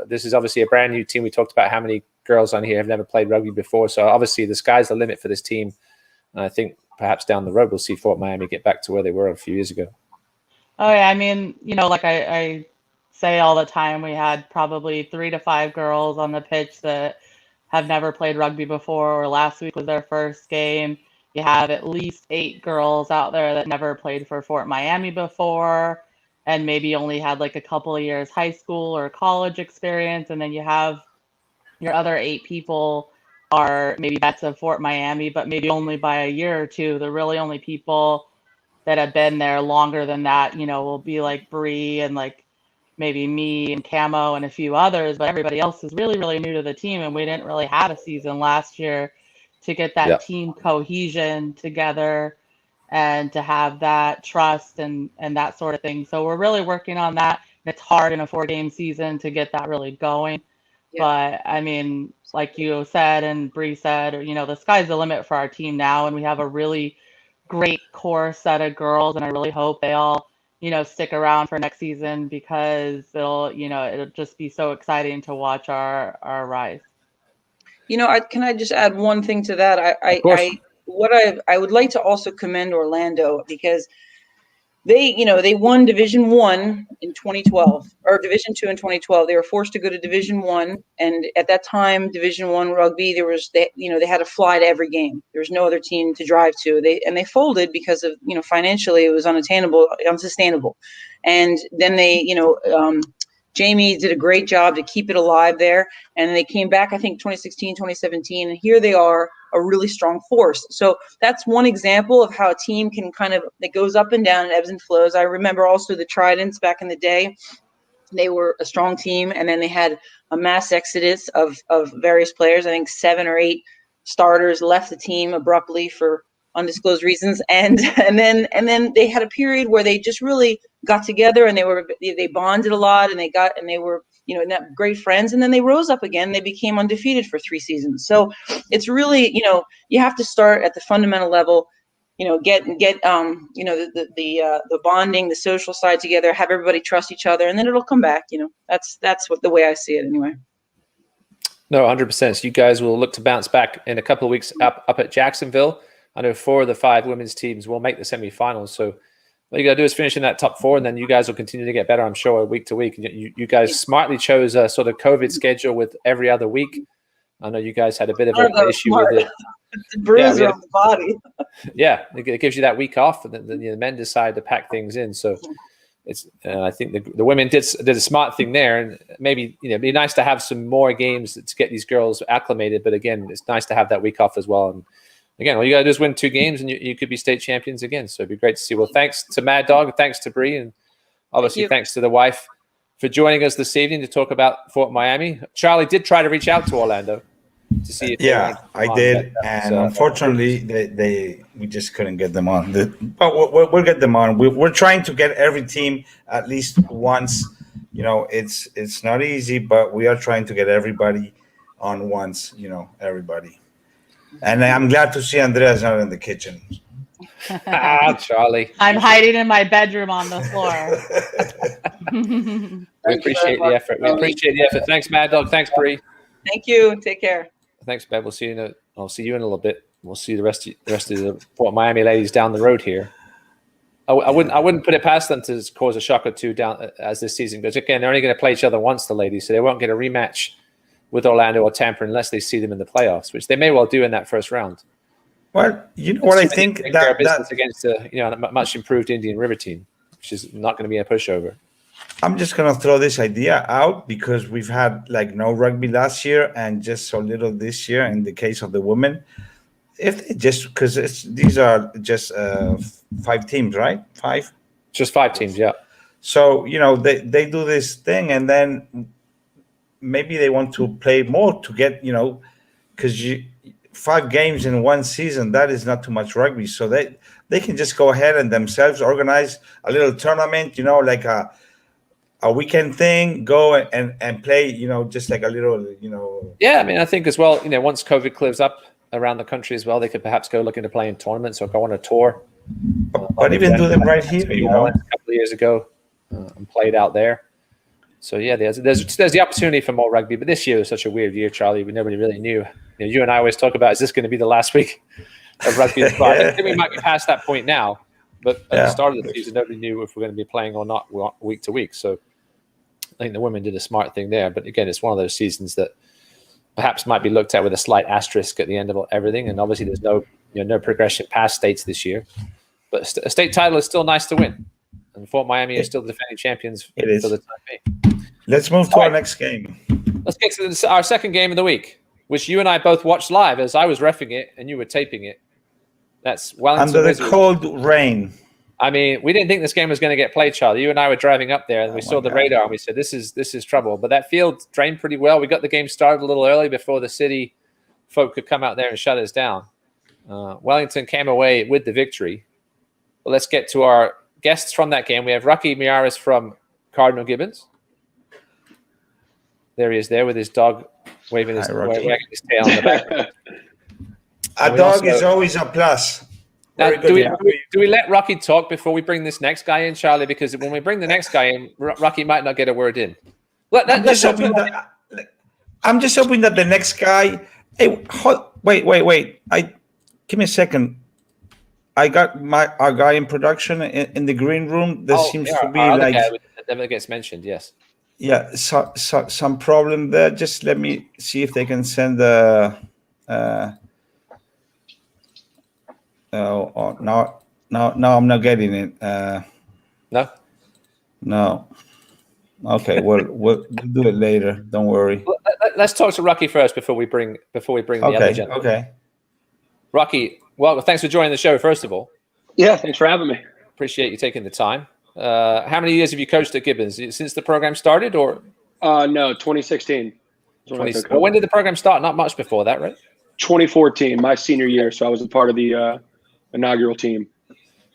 This is obviously a brand new team. We talked about how many girls on here have never played rugby before. So obviously the sky's the limit for this team. And I think perhaps down the road, we'll see Fort Miami get back to where they were a few years ago. Oh, yeah. I mean, like I say all the time, we had probably 3 to 5 girls on the pitch that have never played rugby before, or last week was their first game. You have at least 8 girls out there that never played for Fort Miami before, and maybe only had like a couple of years high school or college experience. And then you have your other 8 people are maybe vets of Fort Miami, but maybe only by a year or two. The really only people that have been there longer than that, will be like Brie and like maybe me and Camo and a few others, but everybody else is really, really new to the team. And we didn't really have a season last year to get that team cohesion together and to have that trust and that sort of thing. So we're really working on that. It's hard in a 4-game season to get that really going. Yeah. But I mean, like you said, and Brie said, the sky's the limit for our team now. And we have a really great core set of girls. And I really hope they all, stick around for next season, because it'll just be so exciting to watch our rise. Can I just add one thing to that? I would like to also commend Orlando, because they won Division 1 in 2012 or Division 2 in 2012. They were forced to go to Division 1, and at that time, Division 1 rugby, they had to fly to every game. There was no other team to drive to. They folded because of financially it was unsustainable. And then Jamie did a great job to keep it alive there. And they came back, I think, 2016, 2017. And here they are, a really strong force. So that's one example of how a team can it goes up and down and ebbs and flows. I remember also the Tridents back in the day. They were a strong team. And then they had a mass exodus of various players. I think 7 or 8 starters left the team abruptly for undisclosed reasons, and then they had a period where they just really got together and they bonded a lot, and they were great friends, and then they rose up again. They became undefeated for 3 seasons. So it's really you have to start at the fundamental level, get the bonding, the social side together, have everybody trust each other, and then it'll come back. That's what the way I see it anyway. No, 100%. So you guys will look to bounce back in a couple of weeks up at Jacksonville. I know 4 of the 5 women's teams will make the semifinals. So what you got to do is finish in that top 4, and then you guys will continue to get better, I'm sure, week to week. You guys smartly chose a sort of COVID schedule with every other week. I know you guys had a bit of an issue with it. The bruise on the body. Yeah, it gives you that week off, and then the men decide to pack things in. So it's I think the women did a smart thing there, and maybe it'd be nice to have some more games to get these girls acclimated. But again, it's nice to have that week off as well. And again, all you got to do is win 2 games, and you could be state champions again. So it'd be great to see. Well, thanks to Madddog, thanks to Brie, and obviously thanks to the wife for joining us this evening to talk about Fort Miami. Charlie did try to reach out to Orlando to see if I did, and unfortunately, we just couldn't get them on. But we'll get them on. We're trying to get every team at least once. It's not easy, but we are trying to get everybody on once. Everybody. And I'm glad to see Andrea's not in the kitchen. Charlie. I'm hiding in my bedroom on the floor. We appreciate the effort. Thanks, Madddog. Thanks, Brie. Thank you. Take care. Thanks, Bev. I'll see you in a little bit. We'll see the rest of the Fort Miami ladies down the road here. I wouldn't put it past them to cause a shock or two down as this season goes. Again, they're only going to play each other once, the ladies, so they won't get a rematch with Orlando or Tampa unless they see them in the playoffs, which they may well do in that first round. Well, what I think that against a much improved Indian River team, which is not going to be a pushover. I'm just gonna throw this idea out because we've had no rugby last year and just so little this year. In the case of the women, if they these are just 5 teams, right? 5, just 5 teams, yeah. So they do this thing, and then maybe they want to play more to get because 5 games in one season, that is not too much rugby. So they can just go ahead and themselves organize a little tournament, like a weekend thing, go and play, just like a little, Yeah, I mean, I think as well, once COVID clears up around the country as well, they could perhaps go looking to play in tournaments or go on a tour. But even do them right here, a couple of years ago and played out there. So yeah, there's the opportunity for more rugby, but this year was such a weird year, Charlie. We nobody really knew. You and I always talk about, is this going to be the last week of rugby? I think we might be past that point now, but at the start of the season, nobody knew if we're going to be playing or not week to week. So I think the women did a smart thing there. But again, it's one of those seasons that perhaps might be looked at with a slight asterisk at the end of everything. And obviously, there's no progression past states this year. But a state title is still nice to win. And Fort Miami is still the defending champions for the time being. Let's move to our next game. Let's get to our second game of the week, which you and I both watched live as I was reffing it and you were taping it. That's Wellington under the cold rain. I mean, we didn't think this game was going to get played, Charlie. You and I were driving up there, and we saw the radar, and we said, "This is trouble." But that field drained pretty well. We got the game started a little early before the city folk could come out there and shut us down. Wellington came away with the victory. Well, let's get to our guests from that game. We have Rugby Miyares from Cardinal Gibbons. There he is, there with his dog wagging his tail on the back. A dog is always a plus. Now, do we let Rocky talk before we bring this next guy in, Charlie? Because when we bring the next guy in, Rocky might not get a word in. I'm just hoping that the next guy. Hey, wait! Give me a second. I got our guy in production in the green room. There seems to be our like other guy that never gets mentioned. Yes. Yeah, some problem there. Just let me see if they can send the. Now I'm not getting it. No. Okay, we'll do it later. Don't worry. Let's talk to Rocky first before we bring the other gentleman. Okay. Rocky, well, thanks for joining the show. First of all. Yeah, thanks for having me. Appreciate you taking the time. How many years have you coached at Gibbons? Since the program started, or? No, 2016. Well, when did the program start? Not much before that, right? 2014, my senior year. So I was a part of the inaugural team.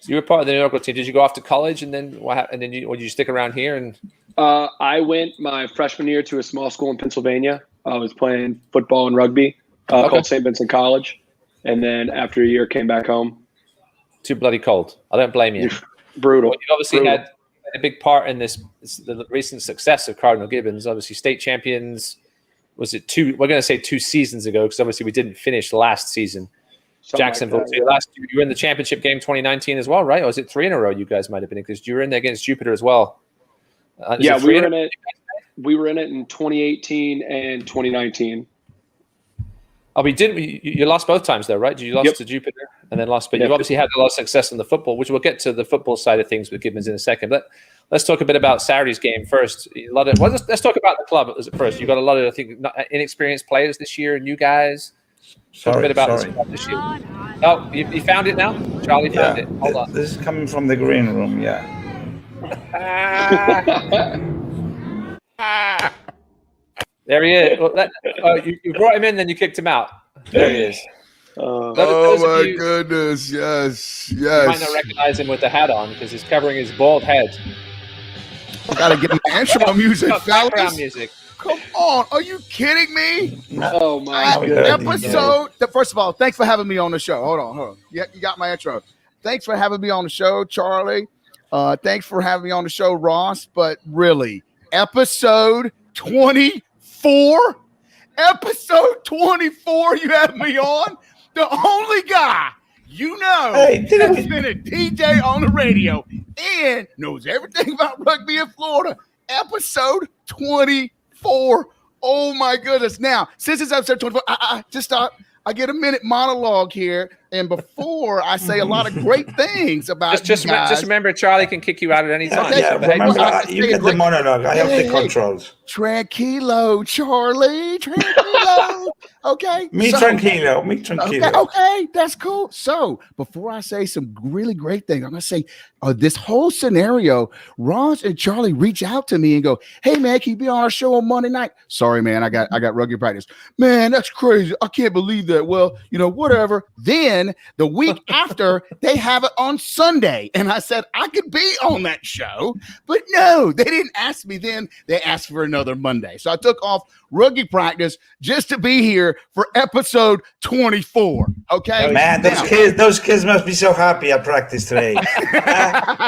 So you were part of the inaugural team. Did you go off to college, and then what happened? And then did you stick around here? And I went my freshman year to a small school in Pennsylvania. I was playing football and rugby called St. Vincent College, and then after a year, came back home. Too bloody cold. I don't blame you. Brutal. Well, you obviously had a big part in the recent success of Cardinal Gibbons. Obviously, state champions. Was it two? We're going to say 2 seasons ago because obviously we didn't finish last season. Jacksonville. Like that, last year, you were in the championship game 2019 as well, right? Or was it 3 in a row? You guys might have been in because you were in there against Jupiter as well. Yeah, we were in it. We were in it in 2018 and 2019. Oh, we didn't. You lost both times, though, right? You lost to Jupiter and then lost, but you obviously had a lot of success in the football, which we'll get to the football side of things with Gibbons in a second. But let's talk a bit about Saturday's game first. Let's talk about the club first. You got a lot of, I think, inexperienced players this year, new guys. Talk a bit about this club this year. Oh, you found it now? Charlie found it. Hold on. This is coming from the green room. Yeah. There he is. Well, you brought him in, then you kicked him out. There he is. Oh my goodness! Yes. You might not recognize him with the hat on because he's covering his bald head. I gotta get my intro music, Background fellas. music. Come on, are you kidding me? Oh my goodness. First of all, thanks for having me on the show. Hold on. Yeah, you got my intro. Thanks for having me on the show, Charlie. Thanks for having me on the show, Ross. But really, episode 24? Episode 24 you have me on? The only guy that's been a DJ on the radio and knows everything about rugby in Florida. Episode 24. Oh my goodness. Now, since it's episode 24, just stop. I get a minute monologue here, and before I say a lot of great things about just remember, Charlie can kick you out at any time. Yeah, remember, you get the monologue. I have the controls. Tranquilo, Charlie. Tranquilo. Okay. Tranquilo. Okay, that's cool. So before I say some really great things, I'm gonna say this whole scenario. Ross and Charlie reach out to me and go, "Hey man, can you be on our show on Monday night?" Sorry, man, I got rugby practice. Man, that's crazy. I can't believe that. Well, whatever. Then the week after, they have it on Sunday, and I said I could be on that show, but no, they didn't ask me. Then they asked for another Monday, so I took off rugby practice just to be here for episode 24. Okay, man, those kids must be so happy at practice today.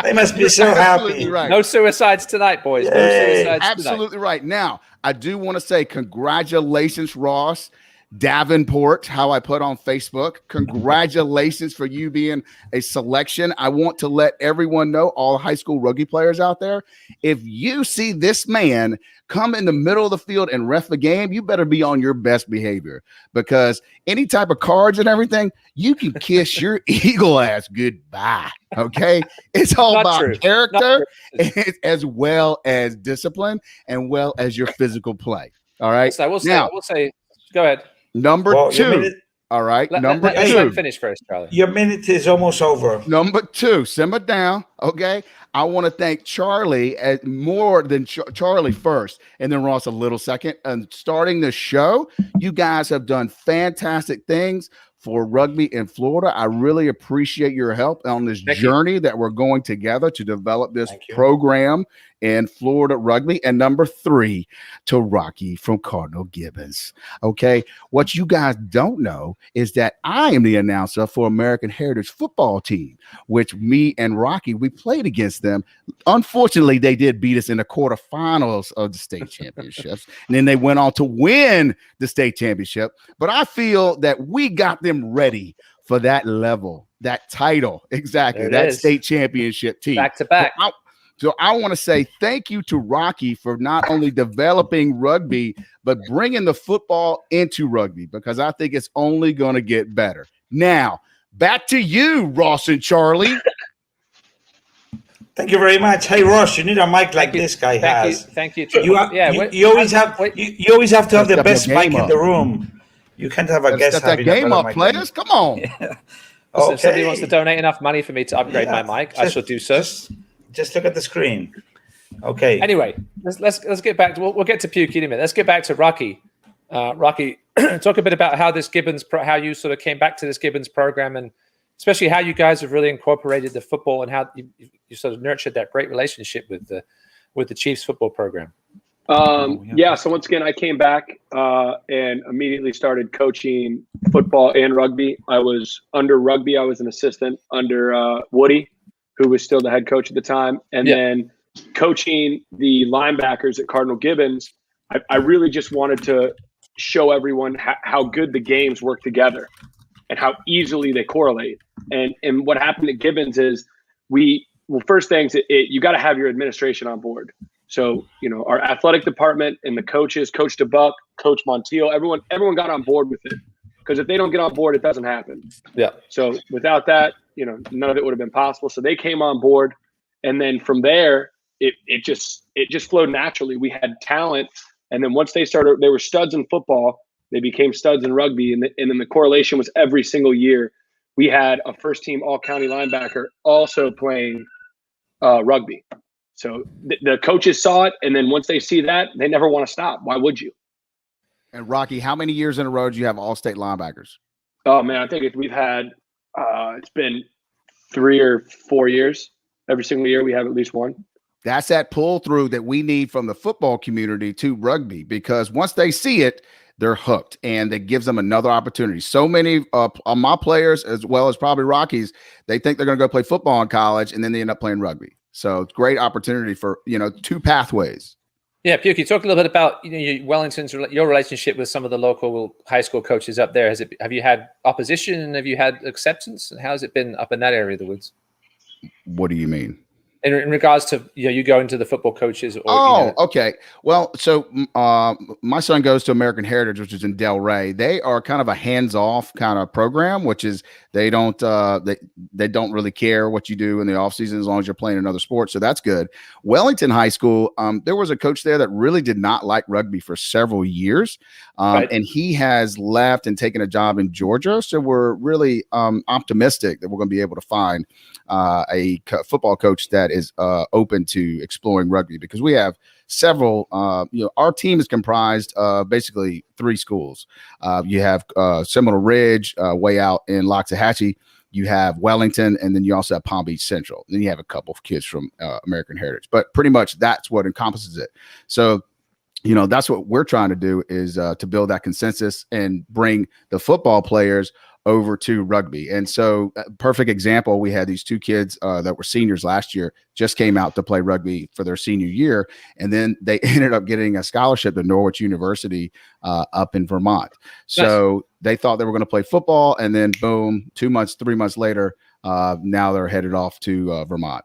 They must be so happy. Right. No suicides tonight, boys. No suicides Absolutely tonight. right. Now, I do want to say congratulations, Ross. Devonport, how I put on Facebook. Congratulations for you being a selection. I want to let everyone know, all high school rugby players out there, if you see this man come in the middle of the field and ref a game, you better be on your best behavior, because any type of cards and everything, you can kiss your eagle ass goodbye. Okay. It's all about character as well as discipline and well as your physical play. All right. So I will say, go ahead. Number 2. All right. Number 2. Let finish first, Charlie. Your minute is almost over. Number 2. Simmer down. Okay. I want to thank Charlie more than Charlie first, and then Ross a little second. And starting the show, you guys have done fantastic things for rugby in Florida. I really appreciate your help on this journey that we're going together to develop this program in Florida rugby. And number 3, to Rocky from Cardinal Gibbons. Okay. What you guys don't know is that I am the announcer for American Heritage football team, which me and Rocky, we played against them. Unfortunately, they did beat us in the quarterfinals of the state championships. And then they went on to win the state championship. But I feel that we got them ready for that level that title. Exactly. There it That is. state championship team. Back to back. So I want to say thank you to Rocky for not only developing rugby, but bringing the football into rugby, because I think it's only going to get better. Now, back to you, Ross and Charlie. Thank you very much. Hey, Ross, you need a mic like this guy has. Thank you. You always have to have the best mic in the room. You can't have a guest Step that game up, players. Come on. If somebody wants to donate enough money for me to upgrade my mic, I shall do so. Just look at the screen. Okay. Anyway, let's get back to we'll get to Pukey in a minute. Let's get back to Rocky. Rocky, talk a bit about how this how you sort of came back to this Gibbons program, and especially how you guys have really incorporated the football and how you sort of nurtured that great relationship with the Chiefs football program. So once again, I came back and immediately started coaching football and rugby. I was under rugby. I was an assistant under Woody, who was still the head coach at the time. And then coaching the linebackers at Cardinal Gibbons, I really just wanted to show everyone how good the games work together and how easily they correlate. And what happened at Gibbons is first things, you got to have your administration on board. So, our athletic department and the coaches, Coach DeBuck, Coach Montiel, everyone got on board with it. Because if they don't get on board, it doesn't happen. Yeah. So without that, none of it would have been possible. So they came on board. And then from there, it just flowed naturally. We had talent. And then once they were studs in football, they became studs in rugby. And then the correlation was every single year. We had a first team all-county linebacker also playing rugby. So the coaches saw it, and then once they see that, they never want to stop. Why would you? And Rocky, how many years in a row do you have all-state linebackers? Oh man, I think we've had it's been 3 or 4 years. Every single year we have at least one. That's that pull through that we need from the football community to rugby, because once they see it, they're hooked, and it gives them another opportunity. So many of my players, as well as probably Rockies, they think they're going to go play football in college, and then they end up playing rugby. So it's great opportunity for, two pathways. Yeah, Pukey, talk a little bit about your relationship with some of the local high school coaches up there. Have you had opposition and have you had acceptance? And how's it been up in that area of the woods? What do you mean? In regards to you going to the football coaches? Okay. Well, so my son goes to American Heritage, which is in Delray. They are kind of a hands-off kind of program, which is they don't really care what you do in the off season as long as you're playing another sport. So that's good. Wellington High School, there was a coach there that really did not like rugby for several years, and he has left and taken a job in Georgia. So we're really optimistic that we're going to be able to find a football coach that is open to exploring rugby, because we have several, our team is comprised of basically 3 schools. You have Seminole Ridge way out in Loxahatchee. You have Wellington, and then you also have Palm Beach Central. Then you have a couple of kids from American Heritage, but pretty much that's what encompasses it. So, that's what we're trying to do, is to build that consensus and bring the football players over to rugby. And so perfect example, we had these 2 kids that were seniors last year, just came out to play rugby for their senior year. And then they ended up getting a scholarship to Norwich University up in Vermont. So they thought they were going to play football, and then boom, 2 months, 3 months later, now they're headed off to Vermont.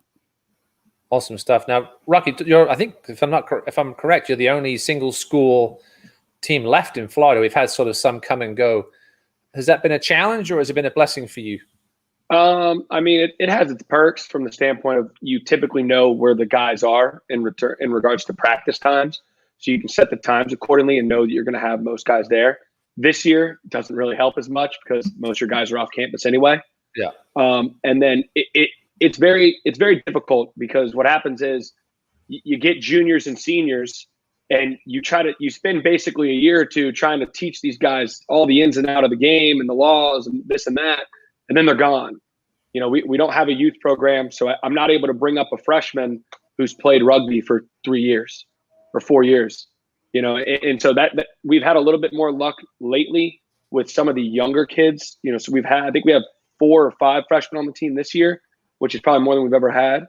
Awesome stuff. Now, Rocky, I think if I'm correct, you're the only single school team left in Florida. We've had sort of some come and go. Has that been a challenge, or has it been a blessing for you? I mean, it has its perks from the standpoint of you typically know where the guys are in regards to practice times. So you can set the times accordingly and know that you're going to have most guys there. This year doesn't really help as much because most of your guys are off campus anyway. Yeah. And then it's very difficult, because what happens is you get juniors and seniors, and you spend basically a year or two trying to teach these guys all the ins and out of the game and the laws and this and that, and then they're gone. We don't have a youth program, so I'm not able to bring up a freshman who's played rugby for 3 years or 4 years. And so that we've had a little bit more luck lately with some of the younger kids. So I think we have 4 or 5 freshmen on the team this year, which is probably more than we've ever had.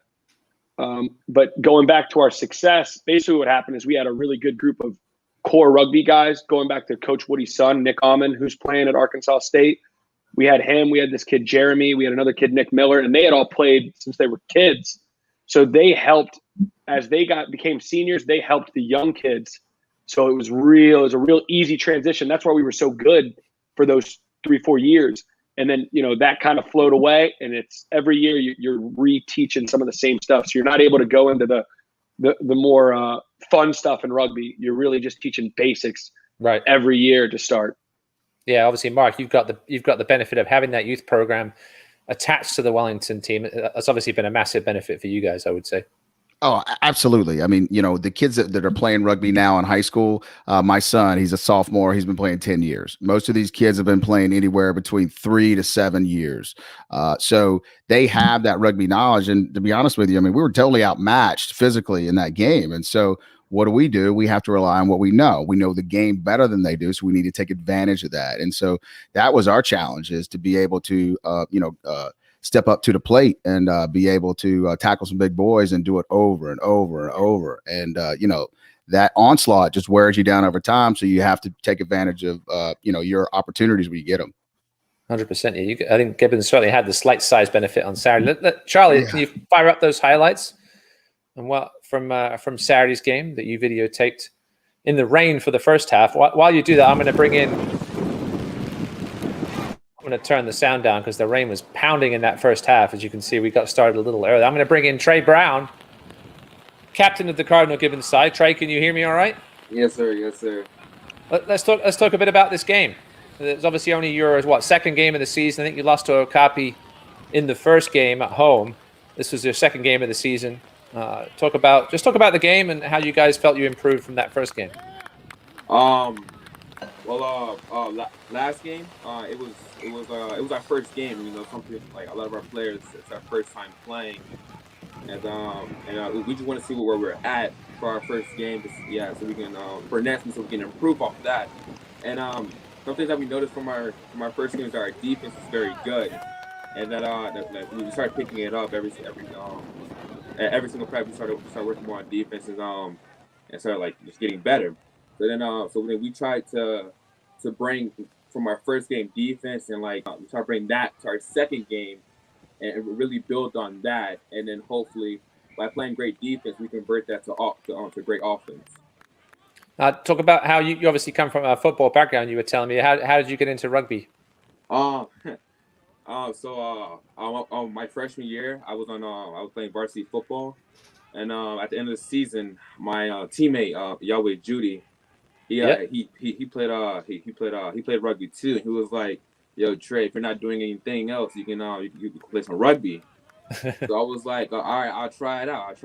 But going back to our success, basically what happened is we had a really good group of core rugby guys, going back to Coach Woody's son, Nick Almond, who's playing at Arkansas State. We had him. We had this kid, Jeremy. We had another kid, Nick Miller, and they had all played since they were kids. So they helped as they became seniors. They helped the young kids. So it was a real easy transition. That's why we were so good for those 3-4 years. And then, that kind of flowed away, and it's every year you're reteaching some of the same stuff. So you're not able to go into the more fun stuff in rugby. You're really just teaching basics right every year to start. Yeah, obviously, Mark, you've got the benefit of having that youth program attached to the Wellington team. That's obviously been a massive benefit for you guys, I would say. Oh, absolutely. I mean, the kids that are playing rugby now in high school, my son, he's a sophomore. He's been playing 10 years. Most of these kids have been playing anywhere between 3 to 7 years. So they have that rugby knowledge. And to be honest with you, I mean, we were totally outmatched physically in that game. And so what do? We have to rely on what we know. We know the game better than they do. So we need to take advantage of that. And so that was our challenge, is to be able to, step up to the plate and be able to tackle some big boys and do it over and over and over. And, that onslaught just wears you down over time. So you have to take advantage of, your opportunities when you get them. 100%. I think Gibbons certainly had the slight size benefit on Saturday. Charlie, Can you fire up those highlights and from Saturday's game that you videotaped in the rain for the first half? While you do that, I'm going to turn the sound down because the rain was pounding in that first half. As you can see, we got started a little early. I'm going to bring in Trey Brown, captain of the Cardinal Gibbons side. Trey, can you hear me all right? Yes, sir. Yes, sir. Let's talk a bit about this game. It's obviously only your second game of the season. I think you lost to Okapi in the first game at home. This was your second game of the season. Talk about the game and how you guys felt you improved from that first game. Last game, it was our first game. Something like a lot of our players, it's our first time playing, and we just want to see where we're at for our first game. So we can for next week, so we can improve off of that. And some things that we noticed from our first game is that our defense is very good, and that we started picking it up every single practice. We started working more on defense and started just getting better. So then we tried to bring from our first game defense and we try to bring that to our second game and really build on that, and then hopefully by playing great defense we convert that to great offense. Talk about how you obviously come from a football background. You were telling me how did you get into rugby? My freshman year I was playing varsity football, and at the end of the season my teammate Yahweh Judy. He played rugby too. And he was like, "Yo, Trey, if you're not doing anything else, you can play some rugby." So I was like, "All right, I'll try it out."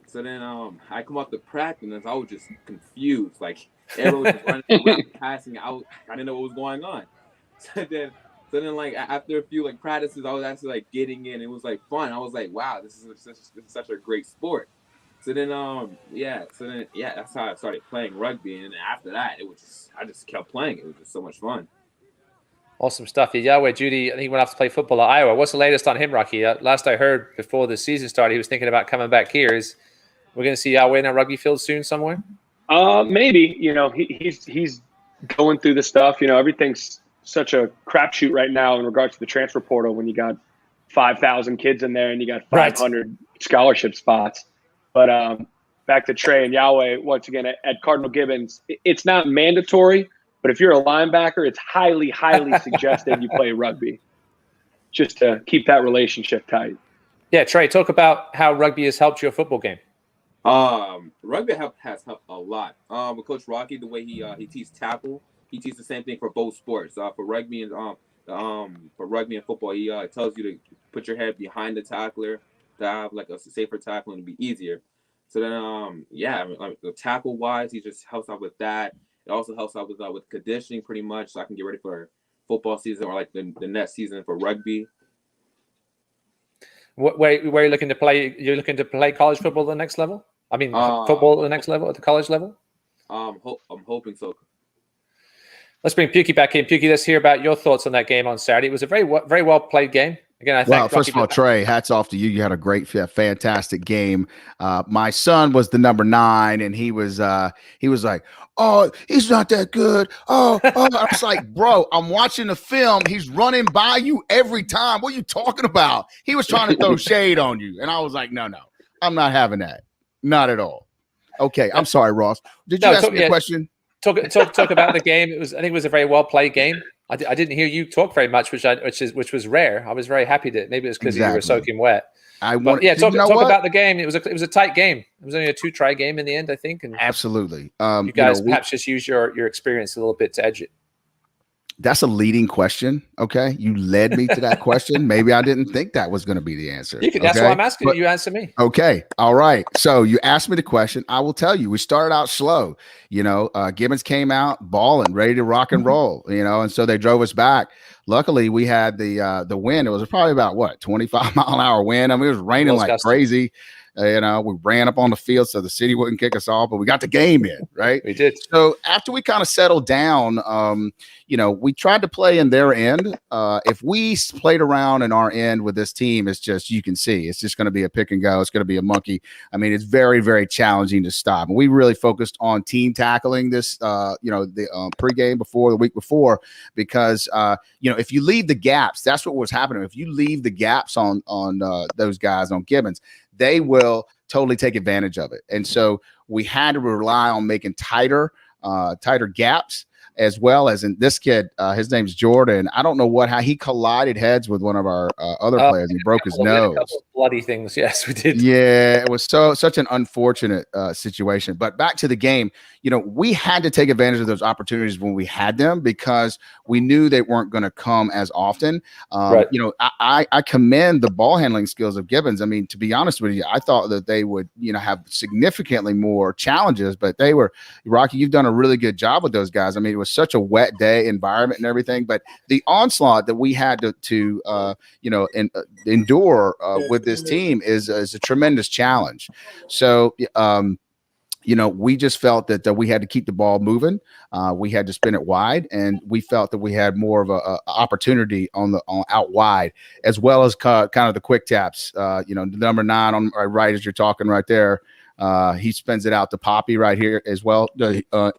So then I come up to practice and I was just confused. Like everyone was running around passing. I didn't know what was going on. So then after a few practices, I was actually getting in. It was fun. I was like, "Wow, this is such a great sport." So then, that's how I started playing rugby. And then after that, I just kept playing. It was just so much fun. Awesome stuff. Yahweh Judy, I think he went off to play football at Iowa. What's the latest on him, Rocky? Last I heard before the season started, he was thinking about coming back here. We're going to see Yahweh in a rugby field soon somewhere? Maybe. He's going through the stuff. Everything's such a crapshoot right now in regards to the transfer portal when you got 5,000 kids in there and you got 500 scholarship spots. But back to Trey and Yahweh, once again, at Cardinal Gibbons, it's not mandatory, but if you're a linebacker, it's highly, highly suggested you play rugby just to keep that relationship tight. Yeah, Trey, talk about how rugby has helped your football game. Rugby has helped a lot. With Coach Rocky, the way he teaches tackle, he teaches the same thing for both sports. For rugby and football, he tells you to put your head behind the tackler, to have a safer tackle and to be easier. So then, tackle wise, he just helps out with that. It also helps out with conditioning pretty much, so I can get ready for football season or the next season for rugby. Where are you looking to play? You're looking to play college football at the next level? I mean, football at the next level, at the college level? I'm hoping so. Let's bring Pukey back in. Pukey, let's hear about your thoughts on that game on Saturday. It was a very well played game. Again, I Well, thank first of all, Trey, hats off to you. You had a great, fantastic game. My son was the number 9, and he was like, "Oh, he's not that good." Oh, I was like, "Bro, I'm watching the film. He's running by you every time. What are you talking about?" He was trying to throw shade on you, and I was like, "No, I'm not having that. Not at all." Okay, I'm sorry, Ross. Did you ask me a question? Talk about the game. I think it was a very well played game. I didn't hear you talk very much, which was rare. I was very happy that maybe it was because you were soaking wet. Talk about the game. It was a tight game. It was only a 2-try game in the end, I think. And absolutely, you guys perhaps just use your experience a little bit to edge it. That's a leading question. Okay. You led me to that question. Maybe I didn't think that was going to be the answer. That's why I'm asking you. Answer me. Okay. All right. So you asked me the question. I will tell you, we started out slow. Gibbons came out balling, ready to rock and roll, and so they drove us back. Luckily, we had the wind. It was probably about 25-mile-an-hour wind. I mean, it was raining like crazy. We ran up on the field so the city wouldn't kick us off, but we got the game in, right? We did. So after we kind of settled down, we tried to play in their end. If we played around in our end with this team, it's just, you can see, it's just going to be a pick and go. It's going to be a monkey. I mean, it's very, very challenging to stop. And we really focused on team tackling this, the pregame the week before, because, if you leave the gaps, that's what was happening. If you leave the gaps on those guys, on Gibbons, they will totally take advantage of it. And so we had to rely on making tighter gaps, as well as in this kid, his name's Jordan. I don't know how he collided heads with one of our other players. He broke his nose. Bloody things. Yes, we did. Yeah, it was such an unfortunate situation. But back to the game, we had to take advantage of those opportunities when we had them, because we knew they weren't going to come as often. Right. I commend the ball handling skills of Gibbons. I mean, to be honest with you, I thought that they would, have significantly more challenges, but Rocky, you've done a really good job with those guys. I mean, it was such a wet day environment and everything, but the onslaught that we had to endure with this team is a tremendous challenge. So, we just felt that we had to keep the ball moving. We had to spin it wide, and we felt that we had more of a opportunity on out wide, as well as kind of the quick taps. The number 9 on right as you're talking right there. He spins it out to Poppy right here as well.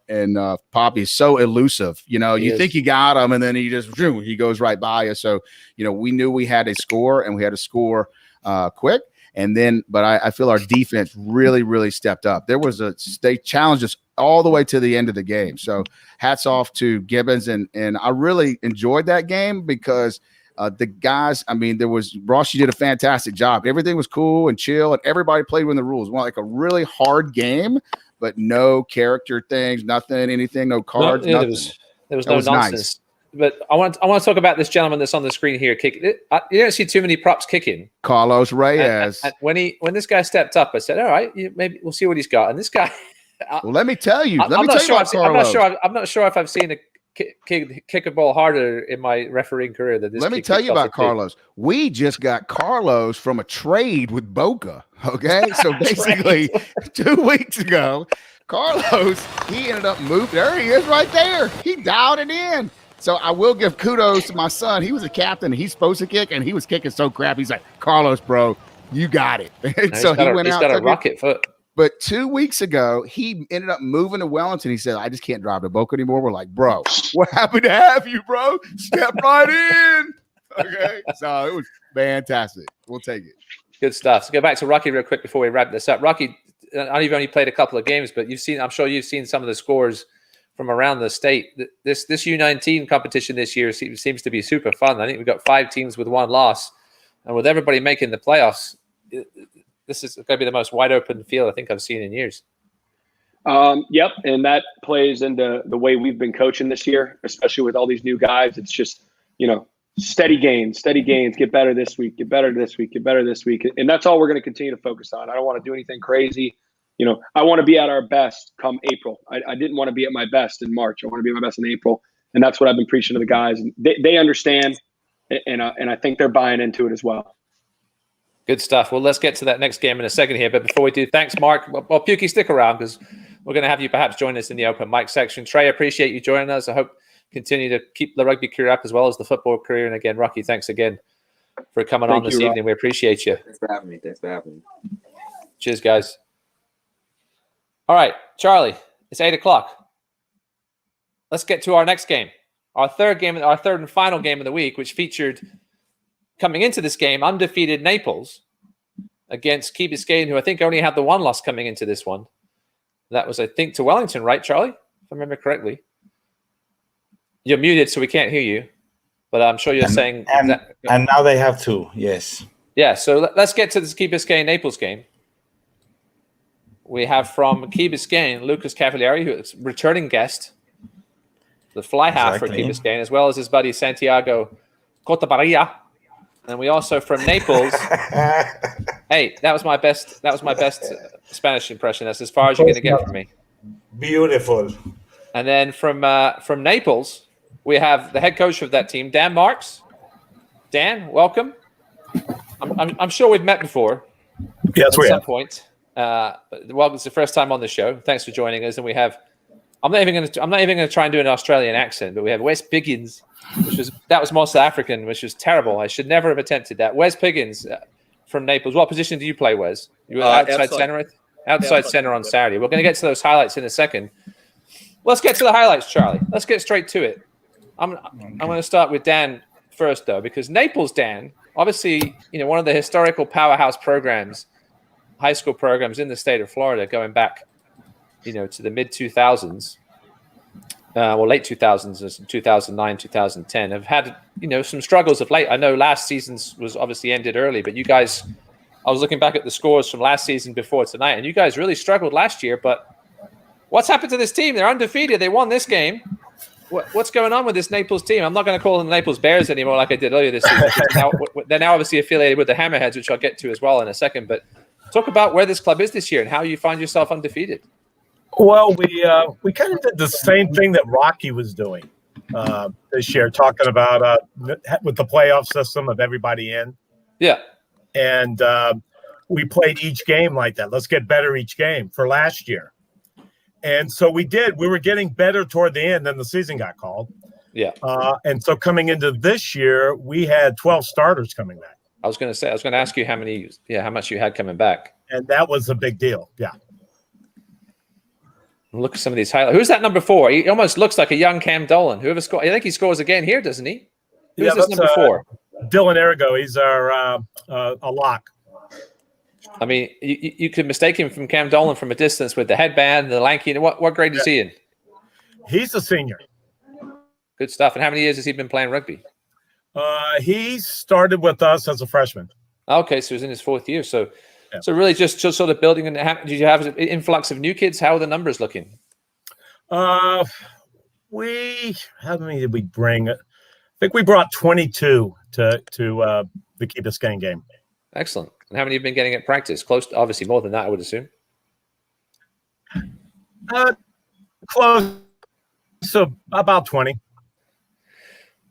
And Poppy is so elusive. You think you got him, and then he goes right by you. So, we knew we had a score, and we had to score quick. And then, but I feel our defense really, really stepped up. They challenged us all the way to the end of the game. So hats off to Gibbons. And I really enjoyed that game because the guys, I mean, Ross, you did a fantastic job. Everything was cool and chill, and everybody played within the rules. Well, like a really hard game, but no character things, nothing, anything, no cards, nothing. There was no nonsense. Nice. But I want to talk about this gentleman that's on the screen here. You don't see too many props kicking. Carlos Reyes. And when this guy stepped up, I said, "All right, maybe we'll see what he's got." And this guy, well, let me tell you. I'm not sure if I've seen a kick a ball harder in my refereeing career than this. Let me tell you about Carlos. We just got Carlos from a trade with Boca. Okay, so basically 2 weeks ago, Carlos, he ended up moving. There he is, right there. He dialed it in. So I will give kudos to my son. He was a captain. He's supposed to kick, and he was kicking so crap. He's like, "Carlos, bro, you got it." So he went out. He's got a rocket foot. But 2 weeks ago, he ended up moving to Wellington. He said, "I just can't drive to Boca anymore." We're like, "Bro, we're happy to have you, bro. Step right in." Okay, so it was fantastic. We'll take it. Good stuff. So go back to Rocky real quick before we wrap this up. Rocky, I know you've only played a couple of games, but I'm sure you've seen some of the scores from around the state. This U19 competition this year seems to be super fun. I think we've got 5 teams with 1 loss, and with everybody making the playoffs, this is going to be the most wide open field I think I've seen in years. Yep, and that plays into the way we've been coaching this year, especially with all these new guys. It's just, steady gains, get better this week, get better this week, get better this week. And that's all we're going to continue to focus on. I don't want to do anything crazy. I want to be at our best come April. I didn't want to be at my best in March. I want to be at my best in April. And that's what I've been preaching to the guys. And they understand, and I think they're buying into it as well. Good stuff. Well, let's get to that next game in a second here. But before we do, thanks, Mark. Well, Pukey, stick around because we're going to have you perhaps join us in the open mic section. Trey, appreciate you joining us. I hope continue to keep the rugby career up as well as the football career. And again, Rocky, thanks again for coming on Thank this you, evening. We appreciate you. Thanks for having me. Thanks for having me. Cheers, guys. All right, Charlie, it's 8 o'clock. Let's get to our next game. Our third and final game of the week, which featured, coming into this game, undefeated Naples against Key Biscayne, who I think only had the one loss coming into this one. That was, I think, to Wellington, right, Charlie? If I remember correctly. You're muted, so we can't hear you. But I'm sure you're saying... And now they have two, yes. Yeah, so let's get to this Key Biscayne-Naples game. We have from Key Biscayne, Lucas Cavalieri, who is returning guest, the fly half for Key Biscayne, as well as his buddy Santiago Cortabarria. And we also from Naples. Hey, that was my best Spanish impression. That's as far as you're going to get from me. Beautiful. And then from Naples, we have the head coach of that team, Dan Marks. Dan, welcome. I'm sure we've met before. Yes, we have. At some point. Well, it's the first time on the show. Thanks for joining us. And we have. I'm not even going to try and do an Australian accent, but we have Wes Piggins, that was more South African, which was terrible. I should never have attempted that. Wes Piggins from Naples. What position do you play, Wes? You were outside center. Outside center on Saturday. We're going to get to those highlights in a second. Let's get to the highlights, Charlie. Let's get straight to it. I'm going to start with Dan first, though, because Naples, Dan, obviously, one of the historical powerhouse programs, high school programs in the state of Florida, going back, to the mid 2000s, late 2000s, 2009, 2010, have had, some struggles of late. I know last season's was obviously ended early, but you guys, I was looking back at the scores from last season before tonight, and you guys really struggled last year. But what's happened to this team? They're undefeated. They won this game. What's going on with this Naples team? I'm not going to call them the Naples Bears anymore like I did earlier this season. They're now obviously affiliated with the Hammerheads, which I'll get to as well in a second. But talk about where this club is this year and how you find yourself undefeated. Well, we kind of did the same thing that Rocky was doing this year, talking about with the playoff system of everybody in. Yeah. And we played each game like that. Let's get better each game for last year. And so we did. We were getting better toward the end. Then the season got called. Yeah. And so coming into this year, we had 12 starters coming back. I was going to ask you how much you had coming back. And that was a big deal. Yeah. Look at some of these highlights. Who's that number 4? He almost looks like a young Cam Dolan. Whoever scored, I think he scores again here, doesn't he? Who's this number 4? Dylan Arago. He's our a lock. I mean, you could mistake him from Cam Dolan from a distance with the headband, the lanky. What grade is he in? He's a senior. Good stuff. And how many years has he been playing rugby? He started with us as a freshman. Okay, so he's in his 4th year. So really just sort of building. And did you have an influx of new kids? How are the numbers looking? How many did we bring? I think we brought 22 to the Key Biscayne game. Excellent. And how many have been getting at practice? Close to, obviously more than that, I would assume. Close. So about 20.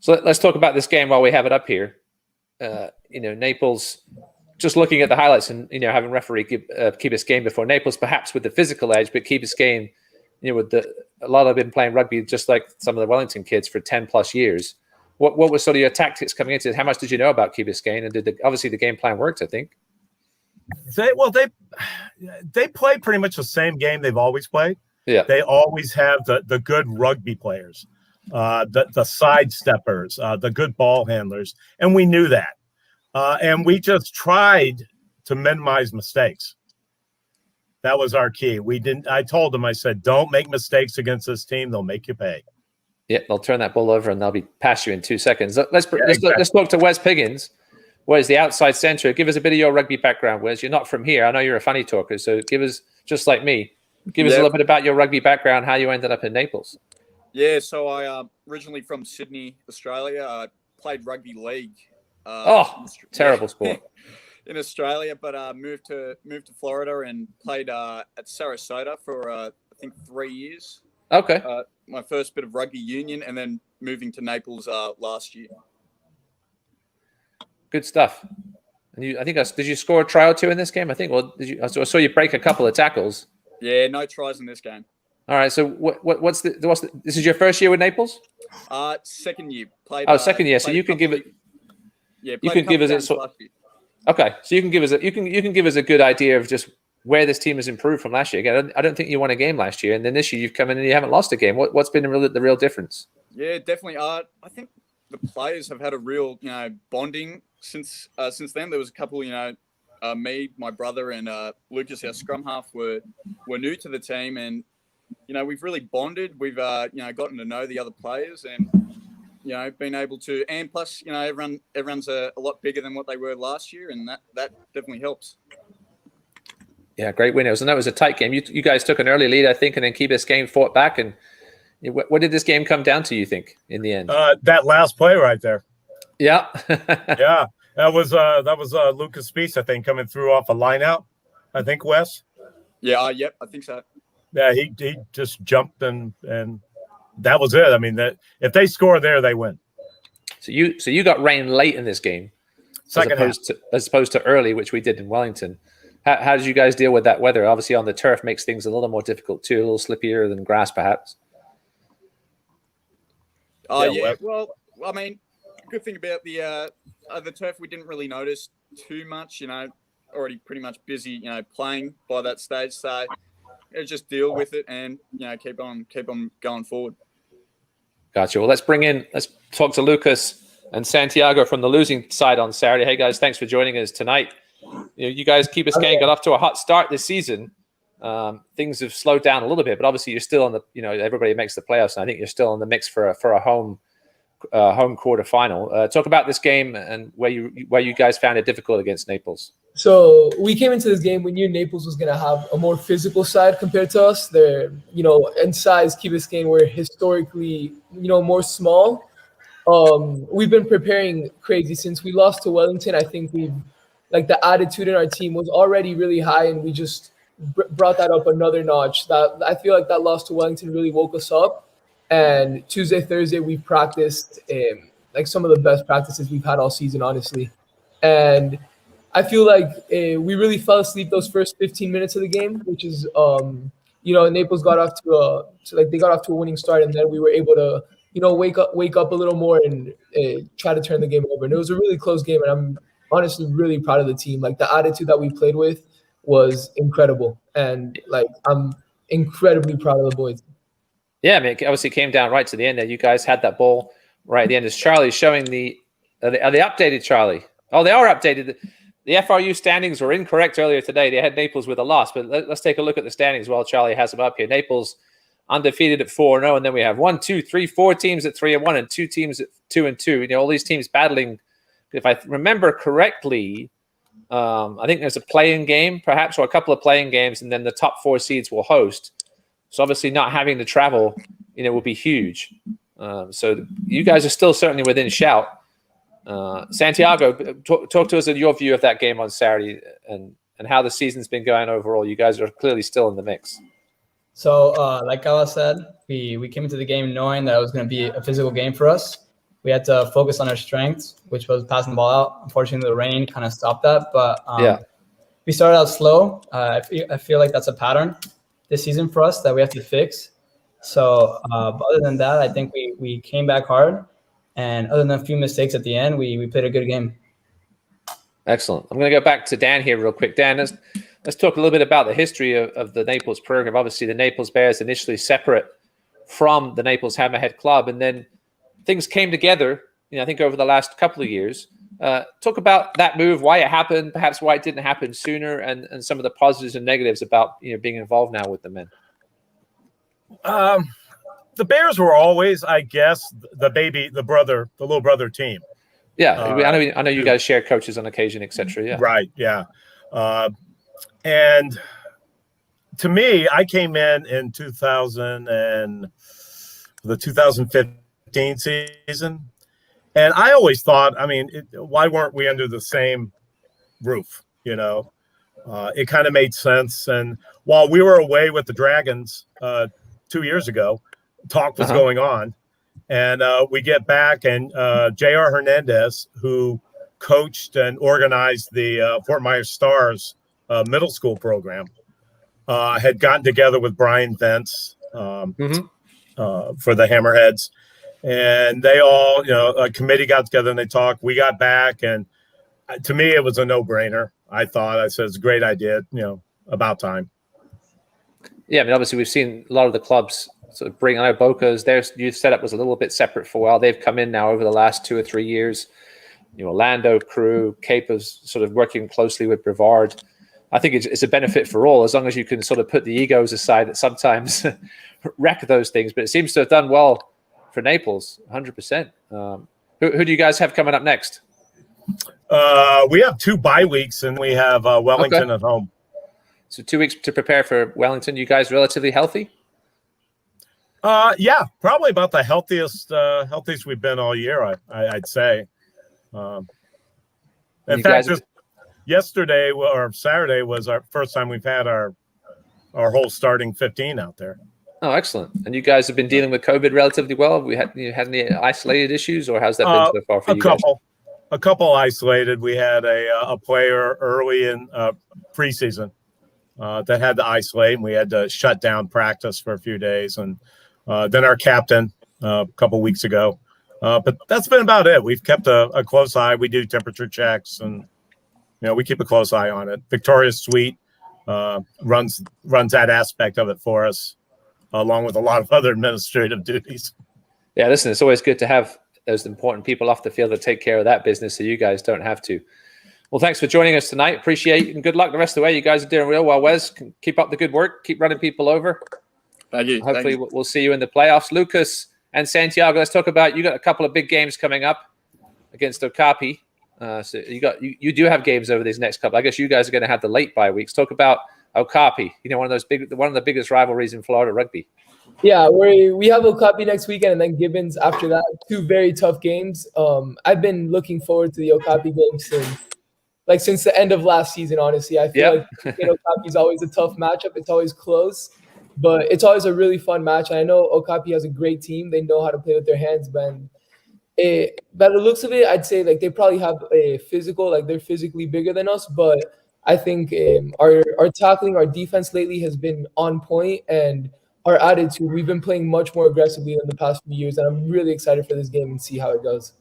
So let's talk about this game while we have it up here. Naples, just looking at the highlights and, having referee Key Biscayne before Naples, perhaps with the physical edge, but Key Biscayne, with a lot of them playing rugby, just like some of the Wellington kids for 10 plus years. What were sort of your tactics coming into it? How much did you know about Key Biscayne? And obviously the game plan worked, I think. They play pretty much the same game they've always played. Yeah. They always have the good rugby players, the sidesteppers, the good ball handlers. And we knew that. And we just tried to minimize mistakes. That was our key. I told them, I said, don't make mistakes against this team. They'll make you pay. Yeah, they'll turn that ball over and they'll be past you in 2 seconds. Let's talk to Wes Piggins. Wes, the outside center. Give us a bit of your rugby background, Wes. You're not from here. I know you're a funny talker, so give us, just like me, give us a little bit about your rugby background, how you ended up in Naples. Yeah, so I originally from Sydney, Australia. I played rugby league. Terrible sport. In Australia, but moved to Florida and played at Sarasota for I think 3 years. Okay. My first bit of rugby union, and then moving to Naples last year. Good stuff. And did you score a try or two in this game? I think. Well, I saw you break a couple of tackles. Yeah, no tries in this game. All right. So what's this is your first year with Naples? Second year. Played. Second year. So you can give it. Yeah, you played could give us a games sort. last year. Okay, so you can give us a good idea of just where this team has improved from last year. Again, I don't think you won a game last year, and then this year you've come in and you haven't lost a game. What's been the real difference? Yeah, definitely. I think the players have had a real, bonding since then. There was a couple, me, my brother, and Lucas, our scrum half, were new to the team, and we've really bonded. We've gotten to know the other players, and been able to, and plus, everyone's a lot bigger than what they were last year, and that definitely helps. Yeah, great win. And that was a tight game. You guys took an early lead, I think, and then Biscayne fought back. And what did this game come down to, you think, in the end? That last play right there. Yeah. Yeah. That was Lucas Speece, I think, coming through off a line out. I think, Wes. Yeah, yep, I think so. Yeah, he just jumped and that was it. I mean, that if they score there, they win. So you got rain late in this game, as opposed to early, which we did in Wellington. How did you guys deal with that weather? Obviously, on the turf makes things a little more difficult too, a little slippier than grass, perhaps. Yeah. Well, I mean, good thing about the turf, we didn't really notice too much. Already pretty much busy, playing by that stage. So just deal with it and keep on going forward. Gotcha. Well, let's talk to Lucas and Santiago from the losing side on Saturday. Hey guys, thanks for joining us tonight. You guys, Biscayne got off to a hot start this season. Things have slowed down a little bit, but obviously you're still on the. Everybody makes the playoffs, and I think you're still in the mix for a home quarter final. Talk about this game and where you guys found it difficult against Naples. So we came into this game. We knew Naples was going to have a more physical side compared to us. They're, in size, Biscayne were historically, more small. We've been preparing crazy since we lost to Wellington. I think the attitude in our team was already really high, and we just brought that up another notch. That I feel like that loss to Wellington really woke us up. And Tuesday, Thursday, we practiced some of the best practices we've had all season, honestly. And I feel like we really fell asleep those first 15 minutes of the game, which is, Naples got off they got off to a winning start, and then we were able to, wake up a little more and try to turn the game over. And it was a really close game, and I'm honestly really proud of the team. The attitude that we played with was incredible, and I'm incredibly proud of the boys. Yeah, I mean, it obviously came down right to the end there. You guys had that ball right at the end. As Charlie's showing are they updated, Charlie? Oh, they are updated. The FRU standings were incorrect earlier today. They had Naples with a loss, but let's take a look at the standings while Charlie has them up here. Naples undefeated at 4-0, and then we have 4 teams at 3-1, and 2 teams at 2-2. All these teams battling. If I remember correctly, I think there's a play-in game, perhaps, or a couple of play-in games, and then the top 4 seeds will host. So obviously, not having to travel, will be huge. So you guys are still certainly within shout. Santiago, talk to us of your view of that game on Saturday and how the season's been going overall. You guys are clearly still in the mix. So, like Ella said, we came into the game knowing that it was going to be a physical game for us. We had to focus on our strengths, which was passing the ball out. Unfortunately, the rain kind of stopped that. But we started out slow. I feel like that's a pattern this season for us that we have to fix. So, but other than that, I think we came back hard. And other than a few mistakes at the end, we played a good game. Excellent. I'm going to go back to Dan here real quick. Dan, let's talk a little bit about the history of the Naples program. Obviously, the Naples Bears initially separate from the Naples Hammerhead Club, and then things came together, I think over the last couple of years. Talk about that move, why it happened, perhaps why it didn't happen sooner, and some of the positives and negatives about being involved now with the men. The Bears were always, I guess, the little brother team. Yeah, I know you guys share coaches on occasion, etc. Yeah, right. Yeah, and to me, I came in 2000 and the 2015 season, and I always thought, why weren't we under the same roof? It kind of made sense. And while we were away with the Dragons 2 years ago, talk was going on, and we get back, and J.R. Hernandez, who coached and organized the Fort Myers Stars middle school program, had gotten together with Brian Vence for the Hammerheads, And they all, a committee got together and they talked. We got back, and to me, it was a no-brainer. I said it's a great idea. About time. Yeah, I mean, obviously we've seen a lot of the clubs sort of bring out Boca's. Their youth setup was a little bit separate for a while. They've come in now over the last 2 or 3 years. Orlando crew, Capers sort of working closely with Brevard. I think it's a benefit for all, as long as you can sort of put the egos aside that sometimes wreck those things. But it seems to have done well for Naples, 100%. Who do you guys have coming up next? We have 2 bye weeks, and we have Wellington at home. So 2 weeks to prepare for Wellington. You guys relatively healthy? Yeah, probably about the healthiest we've been all year, I'd say. In fact, just yesterday or Saturday was our first time we've had our whole starting 15 out there. Oh, excellent! And you guys have been dealing with COVID relatively well. Have you had any isolated issues, or how's that been so far for you guys? A couple isolated. We had a player early in preseason that had to isolate, and we had to shut down practice for a few days. And then our captain a couple weeks ago. But that's been about it. We've kept a close eye. We do temperature checks, and we keep a close eye on it. Victoria's Suite runs that aspect of it for us, along with a lot of other administrative duties. Yeah, listen, it's always good to have those important people off the field that take care of that business, so you guys don't have to. Well, thanks for joining us tonight. Appreciate it, and good luck the rest of the way. You guys are doing real well. Wes, keep up the good work. Keep running people over. Thank you. Hopefully, we'll see you in the playoffs. Lucas and Santiago, let's talk about, you got a couple of big games coming up against Okapi. So you do have games over these next couple. I guess you guys are going to have the late bye weeks. Talk about Okapi. One of the biggest rivalries in Florida rugby. Yeah, we have Okapi next weekend and then Gibbons after that. 2 very tough games. I've been looking forward to the Okapi game since the end of last season. Honestly, I feel like Okapi is always a tough matchup. It's always close, but it's always a really fun match. And I know Okapi has a great team. They know how to play with their hands, but by the looks of it, I'd say like they probably have a physical, like they're physically bigger than us. But I think our tackling, our defense lately has been on point, and our attitude, we've been playing much more aggressively in the past few years. And I'm really excited for this game and see how it goes.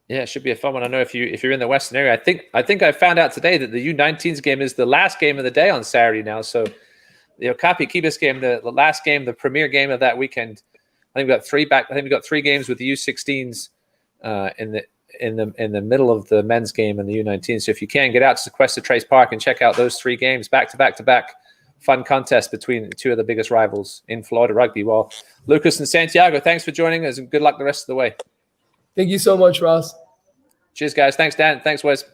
Yeah, it should be a fun one. I know if you're in the Western area, I think I found out today that the U19s game is the last game of the day on Saturday now. So the Okapi Kibis game, the last game, the premier game of that weekend. I think we got 3 games with the U16s in the middle of the men's game and the U19. So if you can get out to Sequester Trace Park and check out those 3 games back to back, fun contest between 2 of the biggest rivals in Florida rugby. Well, Lucas and Santiago, thanks for joining us, and good luck the rest of the way. Thank you so much, Ross. Cheers, guys. Thanks, Dan. Thanks, Wes.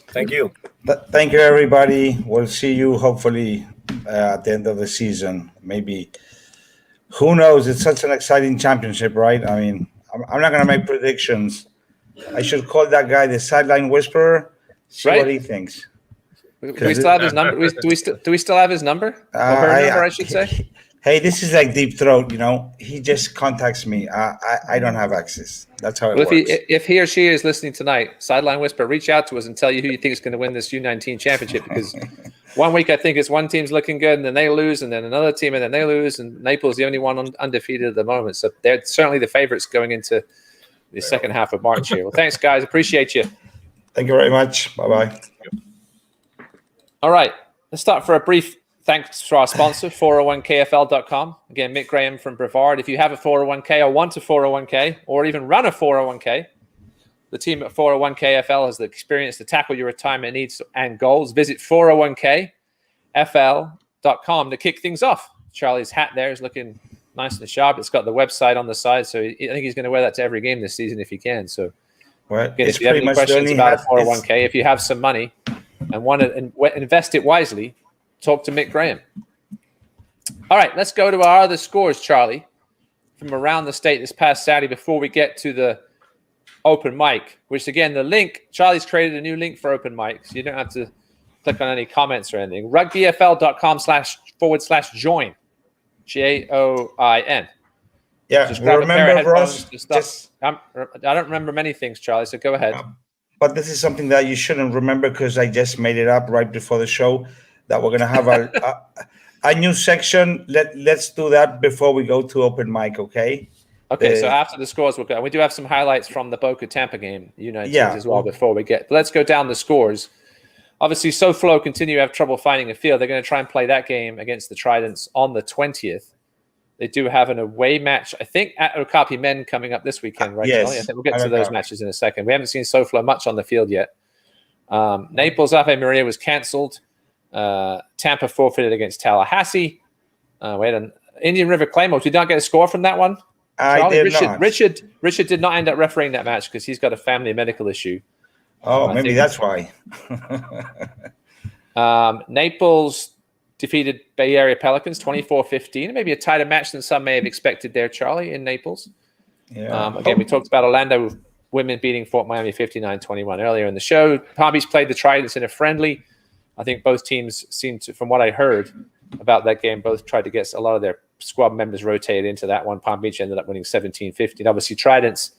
Thank you. Thank you, everybody. We'll see you hopefully at the end of the season. Maybe. Who knows? It's such an exciting championship, right? I mean, I'm not going to make predictions. I should call that guy the sideline whisperer, see what he thinks. Do we still have his number? Do we still have his number? Or her number, I should say. Hey, this is like Deep Throat, He just contacts me. I don't have access. That's how it works. If he or she is listening tonight, Sideline Whisper, reach out to us and tell you who you think is going to win this U19 championship. Because one week I think it's one team's looking good, and then they lose, and then another team, and then they lose, and Naples is the only one undefeated at the moment. So they're certainly the favorites going into the second half of March here. Well, thanks, guys. Appreciate you. Thank you very much. Bye-bye. All right. Let's start for a brief thanks to our sponsor, 401kfl.com. Again, Mick Graham from Brevard. If you have a 401k or want a 401k or even run a 401k, the team at 401kfl has the experience to tackle your retirement needs and goals. Visit 401kfl.com to kick things off. Charlie's hat there is looking nice and sharp. It's got the website on the side, so I think he's going to wear that to every game this season if he can. So again, if you have any questions about a 401k, if you have some money and want to invest it wisely, talk to Mick Graham. All right, let's go to our other scores, Charlie, from around the state this past Saturday before we get to the open mic, which again, the link, Charlie's created a new link for open mic, so you don't have to click on any comments or anything. rugbyfl.com//join, JOIN. Yeah, just grab remember, Ross, I don't remember many things, Charlie, so go ahead. But this is something that you shouldn't remember because I just made it up right before the show that we're going to have a new section. Let's do that before we go to open mic, okay? Okay, so after the scores, we'll go. We do have some highlights from the Boca Tampa game, U19s as well. Before we get, let's go down the scores. Obviously, SoFlo continue to have trouble finding a field. They're going to try and play that game against the Tridents on the 20th. They do have an away match, I think, at Okapi Men coming up this weekend, right? Yes. Charlie? I think we'll get to those matches in a second. We haven't seen SoFlo much on the field yet. Naples Ave Maria was cancelled. Tampa forfeited against Tallahassee. We had an Indian River Claymore. Did not get a score from that one. Charlie, Richard did not end up refereeing that match because he's got a family medical issue. Oh, maybe that's why. Naples defeated Bay Area Pelicans 24-15. Maybe a tighter match than some may have expected there, Charlie, in Naples. Yeah. Again, we talked about Orlando women beating Fort Miami 59-21 earlier in the show. Palm Beach played the Tridents in a friendly. I think both teams seemed to, from what I heard about that game, both tried to get a lot of their squad members rotated into that one. Palm Beach ended up winning 17-15. Obviously, Tridents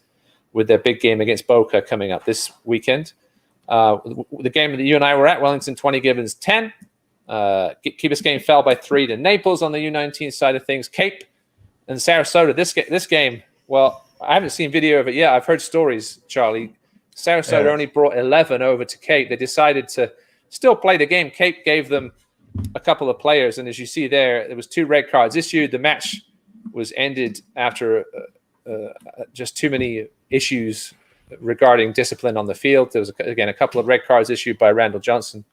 with their big game against Boca coming up this weekend. The game that you and I were at, Wellington 20, Gibbons 10. Key Biscayne fell by 3 to Naples on the U19 side of things. Cape and Sarasota, this game, well, I haven't seen video of it yet. I've heard stories, Charlie. Sarasota only brought 11 over to Cape. They decided to still play the game. Cape gave them a couple of players, and as you see there was 2 red cards issued. The match was ended after just too many issues regarding discipline on the field. There was, again, a couple of red cards issued by Randall Johnson.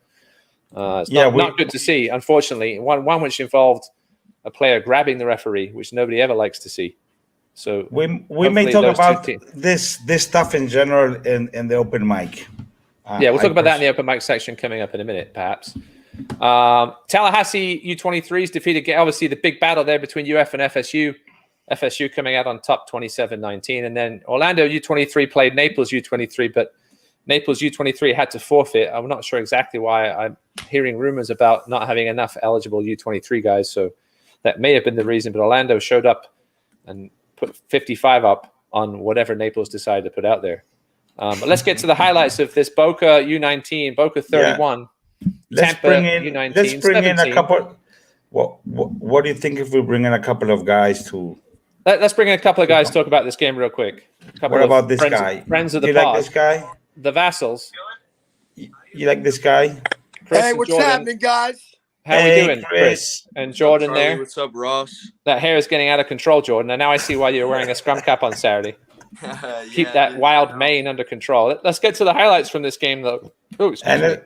It's not good to see, unfortunately. One which involved a player grabbing the referee, which nobody ever likes to see. So we may talk about this stuff in general in the open mic. We'll talk about that in the open mic section coming up in a minute, perhaps. Tallahassee U23s defeated, obviously, the big battle there between UF and FSU. FSU coming out on top 27-19. And then Orlando U23 played Naples U23, but Naples U23 had to forfeit. I'm not sure exactly why. I'm hearing rumors about not having enough eligible U23 guys, so that may have been the reason. But Orlando showed up and put 55 up on whatever Naples decided to put out there. But let's get to the highlights of this Boca U19, Boca 31. Let's Tampa bring in U19, let's bring 17. in a couple. What do you think if we bring in a couple of guys to? Let's bring in a couple of guys to talk about this game real quick. What about this guy? Friends of the you pod. like this guy? The Vassels. You like this guy? Hey, what's happening, guys? How are we doing, Chris? And Jordan Charlie, there. what's up, Ross? That hair is getting out of control, Jordan. And now I see why you're wearing a scrum cap on Saturday. Keep that wild mane under control. Let's get to the highlights from this game, though. Oh, excuse me.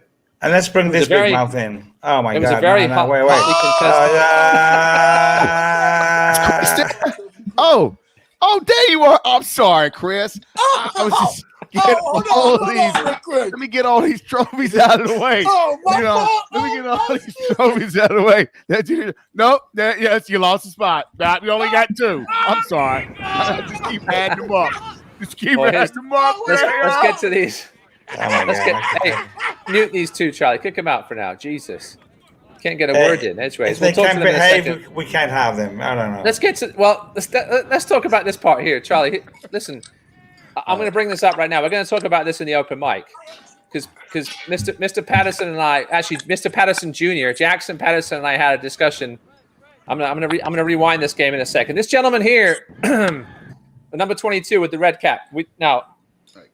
And let's bring this big mouth in. Oh my God! It was a very Oh, there you are. I'm sorry, Chris. I was just getting all these. Let me get all these trophies out of the way. Oh, my fault. Let me get all these trophies out of the way. Yes, you lost the spot. You only got 2. I'm sorry. Just keep adding them up. Just keep adding them up. Let's get to these. Oh Mute these 2, Charlie. Kick them out for now. Jesus. Can't get a word in. Anyways, if they can't behave, we can't have them. I don't know. Let's get to let's talk about this part here, Charlie. Listen, I'm going to bring this up right now. We're going to talk about this in the open mic because Mr. Patterson and I, actually Mr. Patterson Jr., Jackson Patterson and I had a discussion. I'm going to rewind this game in a second. This gentleman here, the number 22 with the red cap.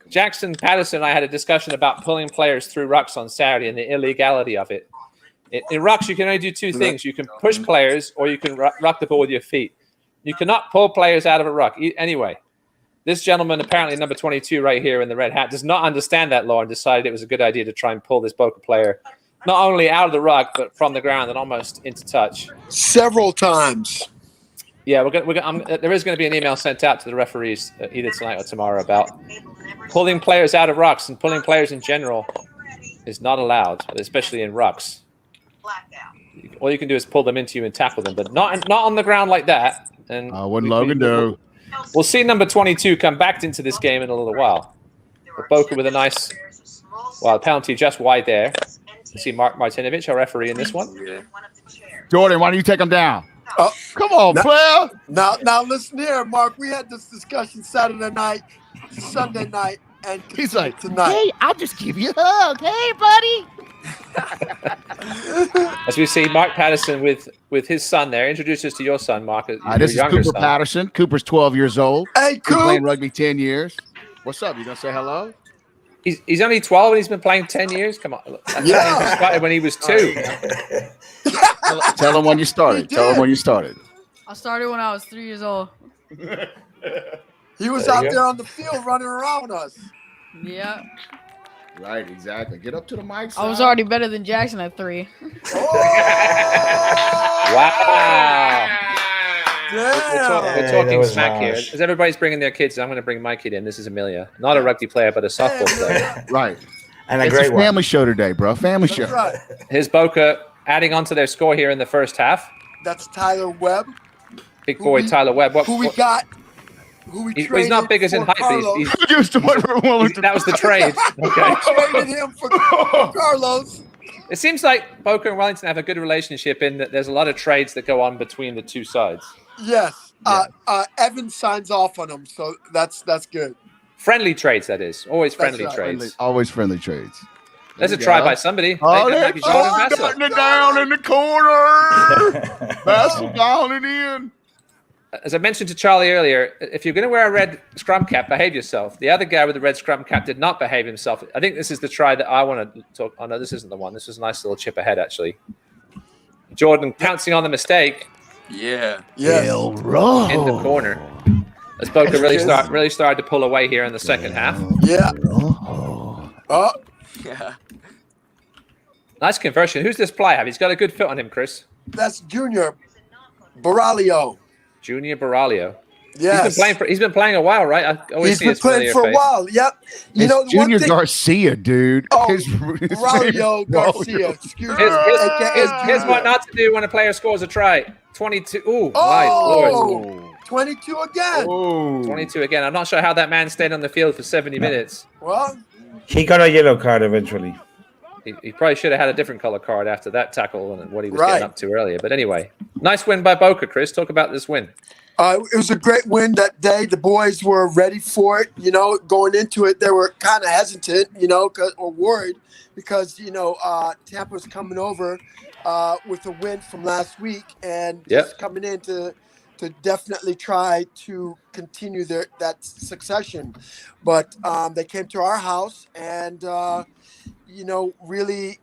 Jackson Patterson and I had a discussion about pulling players through rucks on Saturday and the illegality of it. In rucks, you can only do 2 things. You can push players or you can ruck the ball with your feet. You cannot pull players out of a ruck. Anyway, this gentleman, apparently number 22 right here in the red hat, does not understand that law and decided it was a good idea to try and pull this Boca player not only out of the ruck, but from the ground and almost into touch. Several times. Yeah, there is going to be an email sent out to the referees either tonight or tomorrow about pulling players out of rucks, and pulling players in general is not allowed, especially in rucks. All you can do is pull them into you and tackle them, but not on the ground like that. And what Logan do? We'll see number 22 come back into this game in a little while. But Boca with a nice, penalty just wide there. You see Mark Martinovich, our referee in this one. Jordan, why don't you take him down? Come on, player. Now listen here, Mark. We had this discussion Saturday night, Sunday night, and he's like, tonight. Hey, I'll just give you a hug. Hey, buddy. As we see Mark Patterson with his son there. Introduce us to your son, Mark. This is Cooper Patterson. Cooper's 12 years old. Hey, Been playing rugby 10 years. What's up? You gonna say hello? He's only 12 and he's been playing 10 years. Come on. He started when he was 2. Tell him when you started. Tell him when you started. I started when I was 3 years old. He was out there on the field running around us. Yeah. Right, exactly. Get up to the mic. I was already better than Jackson at 3. Wow. We're talking smack here. harsh. As everybody's bringing their kids, I'm going to bring my kid in. This is Amelia. Not a rugby player, but a softball player. Right. And It's a family show today, bro. Family show. Right. Here's Boca adding on to their score here in the first half. That's Tyler Webb. Big boy Tyler Webb. Who we got? Who we He's not big as in height, but he's that was the trade. Okay. traded him for Carlos. It seems like Boca and Wellington have a good relationship in that there's a lot of trades that go on between the two sides. Yes. Evan signs off on them, so that's good. Friendly trades, that is. Always friendly right. trades. Always friendly trades. There's a try by somebody. Oh, Maybe Jordan Vassel. it down in the corner. Vassel down it in. As I mentioned to Charlie earlier, if you're going to wear a red scrum cap, behave yourself. The other guy with the red scrum cap did not behave himself. I think this is the try that I want to talk. Oh, no, this isn't the one. This was a nice little chip ahead, actually. Jordan pouncing on the mistake. Yeah. Yes. In the corner. As Boca really started to pull away here in the second half. Yeah. Oh. Yeah. Nice conversion. Who's this play have? He's got a good foot on him, Chris. That's Junior Baralio. Junior Baralio. Yes. He's been playing a while, right? I always He's see been his playing for a while. Yep. You know, the Junior one thing, Garcia, dude. Oh, His Baralio Garcia. Excuse me. Here's what not to do when a player scores a try. 22. Ooh, nice. Oh, Lord. 22 again. 22 again. I'm not sure how that man stayed on the field for 70 minutes. Well, He got a yellow card eventually. He probably should have had a different color card after that tackle and what he was Right. getting up to earlier. But anyway, nice win by Boca, Chris. Talk about this win. it was a great win that day. The boys were ready for it. You know, going into it, they were kind of hesitant, or worried because, Tampa's coming over with a win from last week and just coming in to definitely try to continue that succession. But they came to our house and, really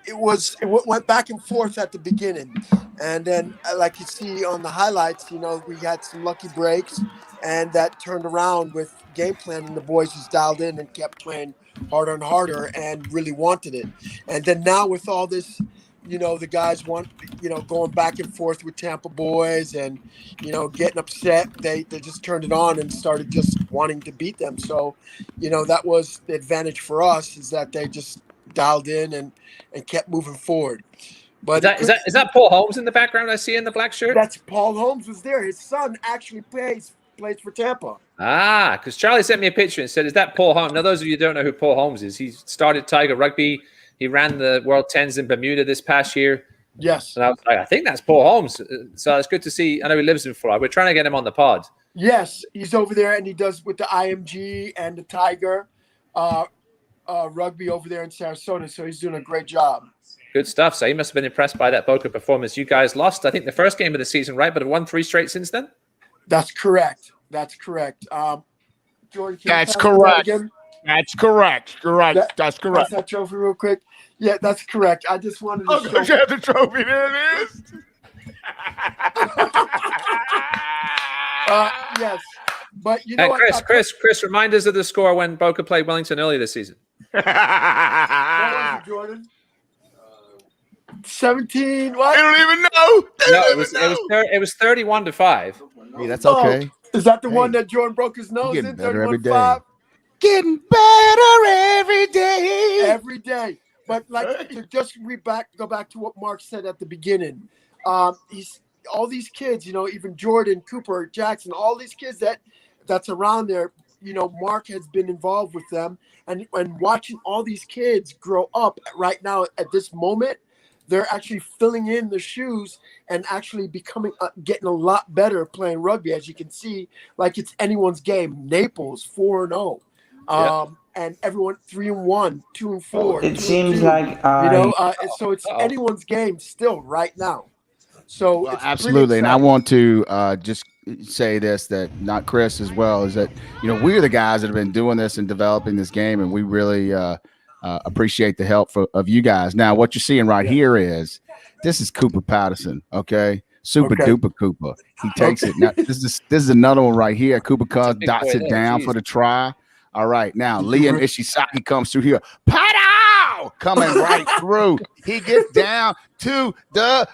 it went back and forth at the beginning. And then, like you see on the highlights, we had some lucky breaks, and that turned around with game plan, and the boys just dialed in and kept playing harder and harder and really wanted it. And then now with all this, the guys want, going back and forth with Tampa boys and, getting upset, they just turned it on and started just wanting to beat them. So, that was the advantage for us, is that they just dialed in and kept moving forward. But is that Paul Holmes in the background I see in the black shirt? That's Paul Holmes was there. His son actually plays for Tampa. Ah, because Charlie sent me a picture and said, is that Paul Holmes? Now, those of you who don't know who Paul Holmes is, he started Tiger Rugby. He ran the World 10s in Bermuda this past year. Yes. And I was like, I think that's Paul Holmes. So it's good to see. I know he lives in Florida. We're trying to get him on the pod. Yes, he's over there, and he does with the IMG and the Tiger rugby over there in Sarasota. So he's doing a great job. Good stuff. So he must have been impressed by that Boca performance. You guys lost, I think, the first game of the season, right? But have won 3 straight since then? That's correct. Jordan, That's correct. That's correct. That's correct. Pass that trophy real quick. Yeah, that's correct. I just wanted to show. You have the trophy. There it is. Yes. But you know Hey, what? Chris, remind us of the score when Boca played Wellington earlier this season. What was it, Jordan? 17. What? I don't even know. No, it was 31-5. Hey, that's okay. Is that the one that Jordan broke his nose Getting in? better every day. 31-5? Getting better every day. Every day. But to just go back to what Mark said at the beginning. He's all these kids, even Jordan, Cooper, Jackson, all these kids that's around there. Mark has been involved with them, and watching all these kids grow up right now at this moment, they're actually filling in the shoes and actually getting a lot better playing rugby. As you can see, like it's anyone's game. Naples 4-0. And everyone 3-1, 2-4. It seems like so it's anyone's game still right now. So Well, it's absolutely, and I want to just say this, that not Chris as well, is that we're the guys that have been doing this and developing this game, and we really appreciate the help of you guys. Now, what you're seeing right here is this is Cooper Patterson, okay? Super duper Cooper. He takes it. Now, this is another one right here. Cooper comes, dots it down for the try. All right, now Liam Ishisaki comes through here. Pow! Coming right through. He gets down to the.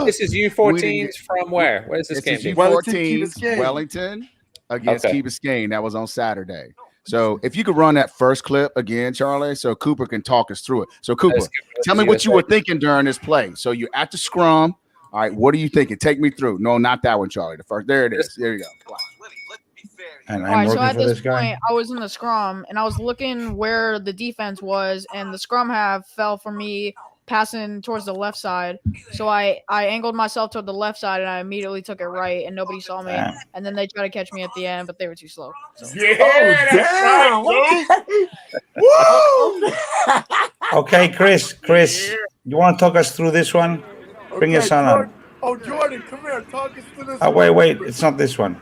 This is U14s from where? Where's this game? U14s, Wellington against Key Biscayne. That was on Saturday. So if you could run that first clip again, Charlie, so Cooper can talk us through it. So Cooper, tell me what you were thinking during this play. So you're at the scrum. All right, what are you thinking? Take me through. No, not that one, Charlie. The first. There it is. There you go. And all right, so at this point, I was in the scrum, and I was looking where the defense was, and the scrum half fell for me passing towards the left side. So I angled myself toward the left side, and I immediately took it right, and nobody saw me. And then they tried to catch me at the end, but they were too slow. So. Yeah, Woo! Okay, Chris, you want to talk us through this one? Bring your son up. Oh, Jordan, come here. Talk us through this. Oh, wait. It's not this one.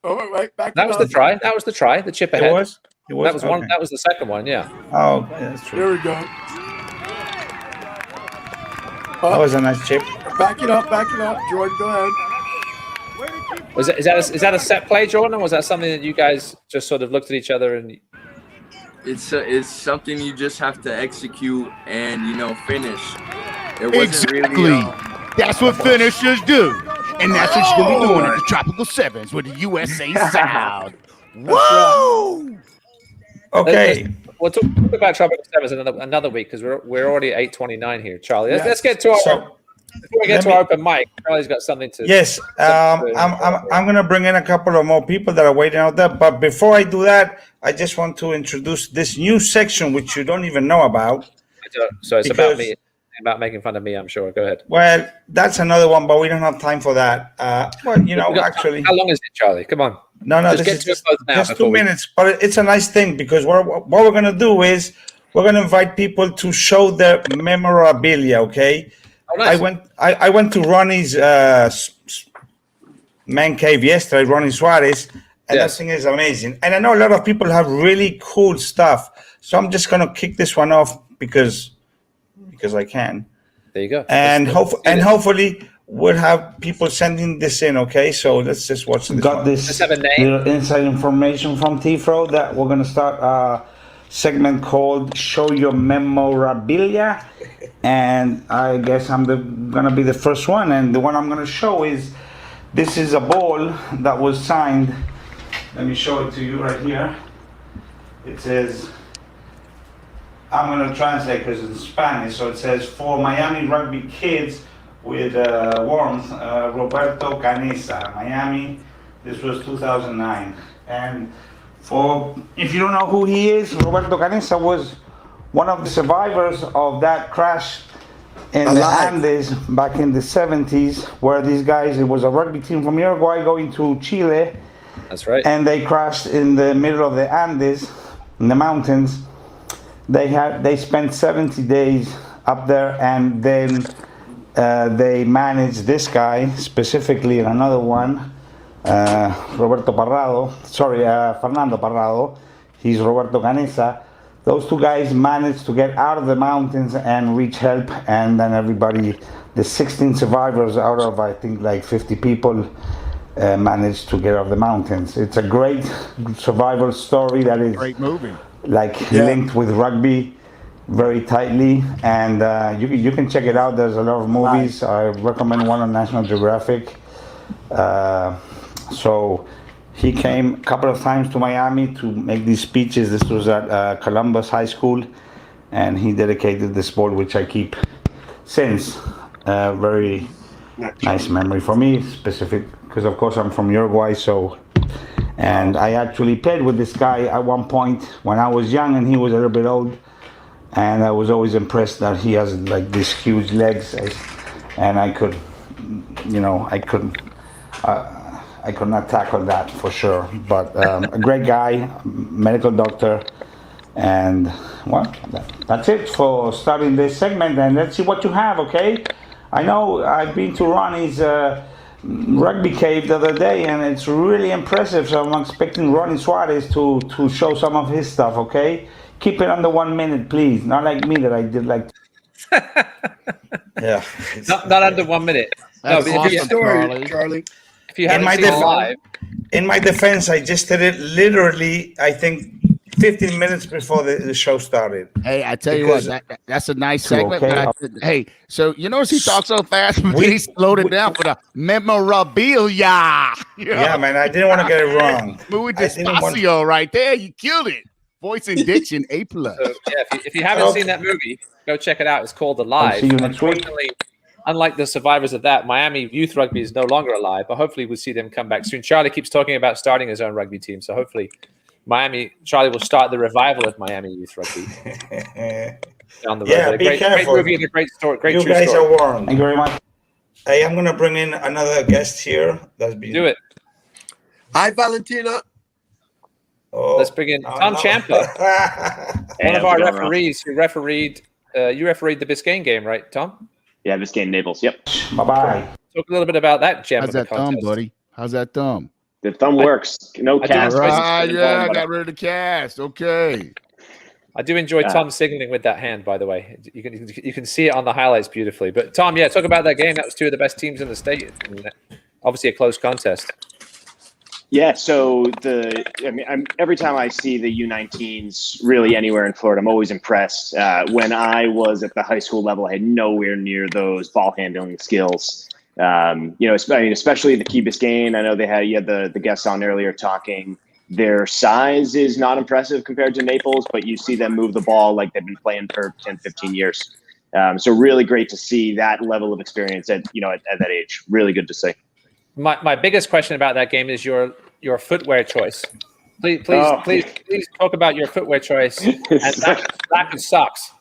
Oh, right. That was the try. That was the try. The chip ahead. It was? That was one. That was the second one. Yeah. Oh, yeah, that's true. There we go. That was a nice chip. Back it up. Jordan, go ahead. Is that a set play, Jordan, or was that something that you guys just sort of looked at each other and? It's something you just have to execute and finish. It wasn't really. That's what finishers do. And that's what you're going to be doing at the Tropical Sevens with the USA Sound. Woo! Okay. We'll talk about Tropical Sevens another week because we're already at 8:29 here, Charlie. Let's get to our before we get to our open mic. Charlie's got something to. Yes, I'm going to bring in a couple of more people that are waiting out there. But before I do that, I just want to introduce this new section which you don't even know about. So it's about me. About making fun of me, I'm sure. Go ahead. Well, that's another one, but we don't have time for that. Actually. How long is it, Charlie? Come on. No, this is just 2 minutes. But it's a nice thing because what we're going to do is we're going to invite people to show their memorabilia, okay? Oh, nice. I went to Ronnie's man cave yesterday, Ronnie Suarez, and that thing is amazing. And I know a lot of people have really cool stuff. So I'm just going to kick this one off because I can. There you go. And hopefully we'll have people sending this in, okay? So let's just watch this. Got this little inside information from Tifro that we're going to start a segment called Show Your Memorabilia. And I guess I'm going to be the first one. And the one I'm going to show is, this is a ball that was signed. Let me show it to you right here. It says... I'm going to translate because it's Spanish. So it says, for Miami rugby kids with warmth, Roberto Canessa, Miami. This was 2009. And if you don't know who he is, Roberto Canessa was one of the survivors of that crash in the Andes back in the 70s, where these guys, it was a rugby team from Uruguay going to Chile. That's right. And they crashed in the middle of the Andes, in the mountains. They spent 70 days up there, and then they managed this guy specifically, and another one, Fernando Parrado. He's Roberto Canessa. Those two guys managed to get out of the mountains and reach help, and then everybody, the 16 survivors out of I think like 50 people, managed to get out of the mountains. It's a great survival story that is great movie. Linked with rugby very tightly, and you can check it out. There's a lot of movies. I recommend one on National Geographic. So he came a couple of times to Miami to make these speeches. This was at Columbus High School, and he dedicated this ball, which I keep since. Very nice memory for me, specific because of course I'm from Uruguay, so. And I actually played with this guy at one point when I was young and he was a little bit old. And I was always impressed that he has like these huge legs. And I I could not tackle that for sure. But a great guy, medical doctor, and well, that's it for starting this segment. And let's see what you have. Okay, I know I've been to Ronnie's rugby cave the other day, and it's really impressive. So I'm expecting Ronnie Suarez to show some of his stuff. Okay, keep it under 1 minute, please. Not like me that I did like. Yeah, not under 1 minute. That's No, but awesome, Charlie. if you haven't seen it live, in my defense, I just did it literally, I think, 15 minutes before the show started. Hey, I tell you what, that's a nice segment. Okay. But hey, so you notice he talks so fast, but he slowed it down for the memorabilia. Yeah, man, I didn't want to get it wrong. Muy despacio right there. You killed it. Voice and diction, A+. So, yeah, if you haven't seen that movie, go check it out. It's called Alive. See you next week. Unfortunately, unlike the survivors of that, Miami youth rugby is no longer alive, but hopefully we'll see them come back soon. Charlie keeps talking about starting his own rugby team, so hopefully Charlie will start the revival of Miami youth rugby. Down the road. Yeah, be careful. Great movie and a great story. Great you true guys story. are warned. Thank you very much. Hey, I'm going to bring in another guest here. Do it. Hi, Valentina. Oh, Let's bring in Tom Ciampa, one of our referees who refereed. You refereed the Biscayne game, right, Tom? Yeah, Biscayne Naples. Yep. Bye-bye. Talk a little bit about that, Ciampa. How's that thumb, buddy? How's that thumb? The thumb works. No cast. Yeah, I got rid of the cast. Okay. I do enjoy Tom signaling with that hand, by the way. You can see it on the highlights beautifully. But Tom, yeah, talk about that game. That was two of the best teams in the state. And obviously a close contest. Yeah, so every time I see the U19s really anywhere in Florida, I'm always impressed. When I was at the high school level, I had nowhere near those ball handling skills. Especially the Key Biscayne. I know you had the guests on earlier talking. Their size is not impressive compared to Naples, but you see them move the ball like they've been playing for 10, 15 years. So really great to see that level of experience at that age. Really good to see. My biggest question about that game is your footwear choice. Please talk about your footwear choice and lack of socks.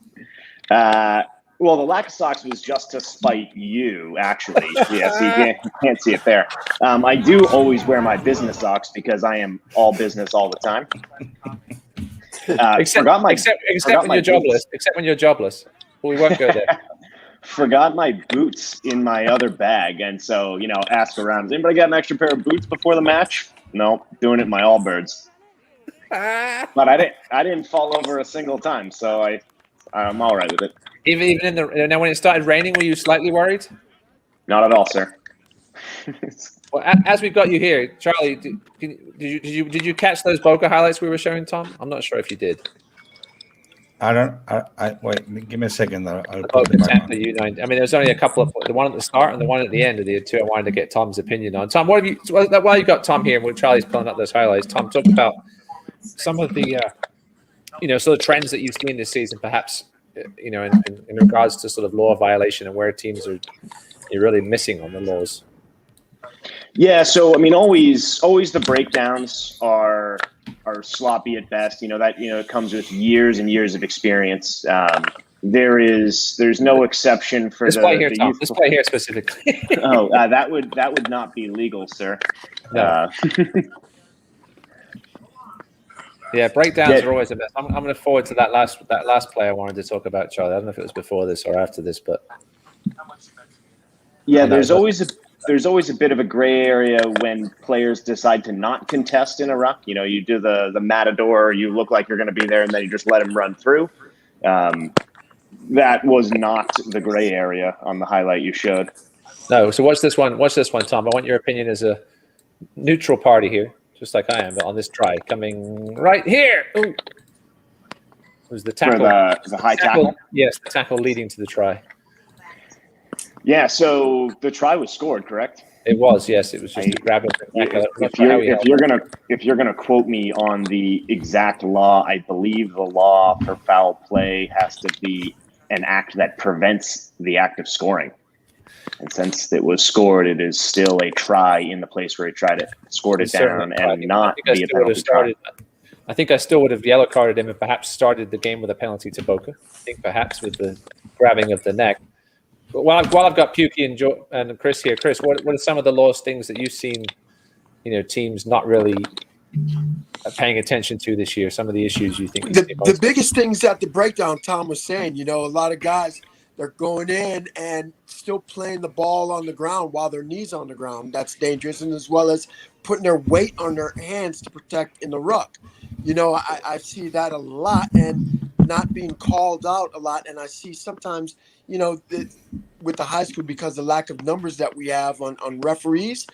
Well, the lack of socks was just to spite you, actually. Yeah, so you can't see it there. I do always wear my business socks because I am all business all the time. Except when you're jobless. Except when you're jobless. Well, we won't go there. Forgot my boots in my other bag, and so ask around. Does anybody got an extra pair of boots before the match? No, doing it in my Allbirds. But I didn't fall over a single time, so I'm all right with it. Even now when it started raining, were you slightly worried? Not at all, sir. Well, as we've got you here, Charlie, did you catch those Boca highlights we were showing, Tom? I'm not sure if you did. Wait, give me a second. Boca, Tampa U19. I mean, there's only a couple of the one at the start and the one at the end of the two I wanted to get Tom's opinion on. Tom, while you got Tom here and when Charlie's pulling up those highlights, Tom, talk about some of the sort of trends that you've seen this season, perhaps in regards to sort of law violation and where teams are really missing on the laws. Yeah, so I mean, always the breakdowns are sloppy at best. It comes with years and years of experience. There's no exception for this play here, Tom. This play here specifically. That would not be legal, sir. No. Yeah, breakdowns are always a mess. I'm going to forward to that last play I wanted to talk about, Charlie. I don't know if it was before this or after this, but yeah, there's always a bit of a gray area when players decide to not contest in a ruck. You do the matador, you look like you're going to be there, and then you just let him run through. That was not the gray area on the highlight you showed. No. So watch this one, Tom. I want your opinion as a neutral party here, just like I am, but on this try coming right here. Ooh. It was the tackle. The high tackle. Yes, the tackle leading to the try. Yeah, so the try was scored, correct? It was, yes. It was just a grab of the neck. If you're gonna quote me on the exact law, I believe the law for foul play has to be an act that prevents the act of scoring. And since it was scored, it is still a try in the place where he tried it, scored it down, and not be a penalty try. I think I still would have yellow carded him and perhaps started the game with a penalty to Boca. I think perhaps with the grabbing of the neck. But while I've got Pukey and Chris here, Chris, what are some of the lowest things that you've seen, teams not really paying attention to this year? Some of the issues you think? The biggest things at the breakdown, Tom was saying, a lot of guys, they're going in and still playing the ball on the ground while their knees on the ground. That's dangerous, and as well as putting their weight on their hands to protect in the ruck. I see that a lot and not being called out a lot. And I see sometimes, with the high school, because the lack of numbers that we have on referees,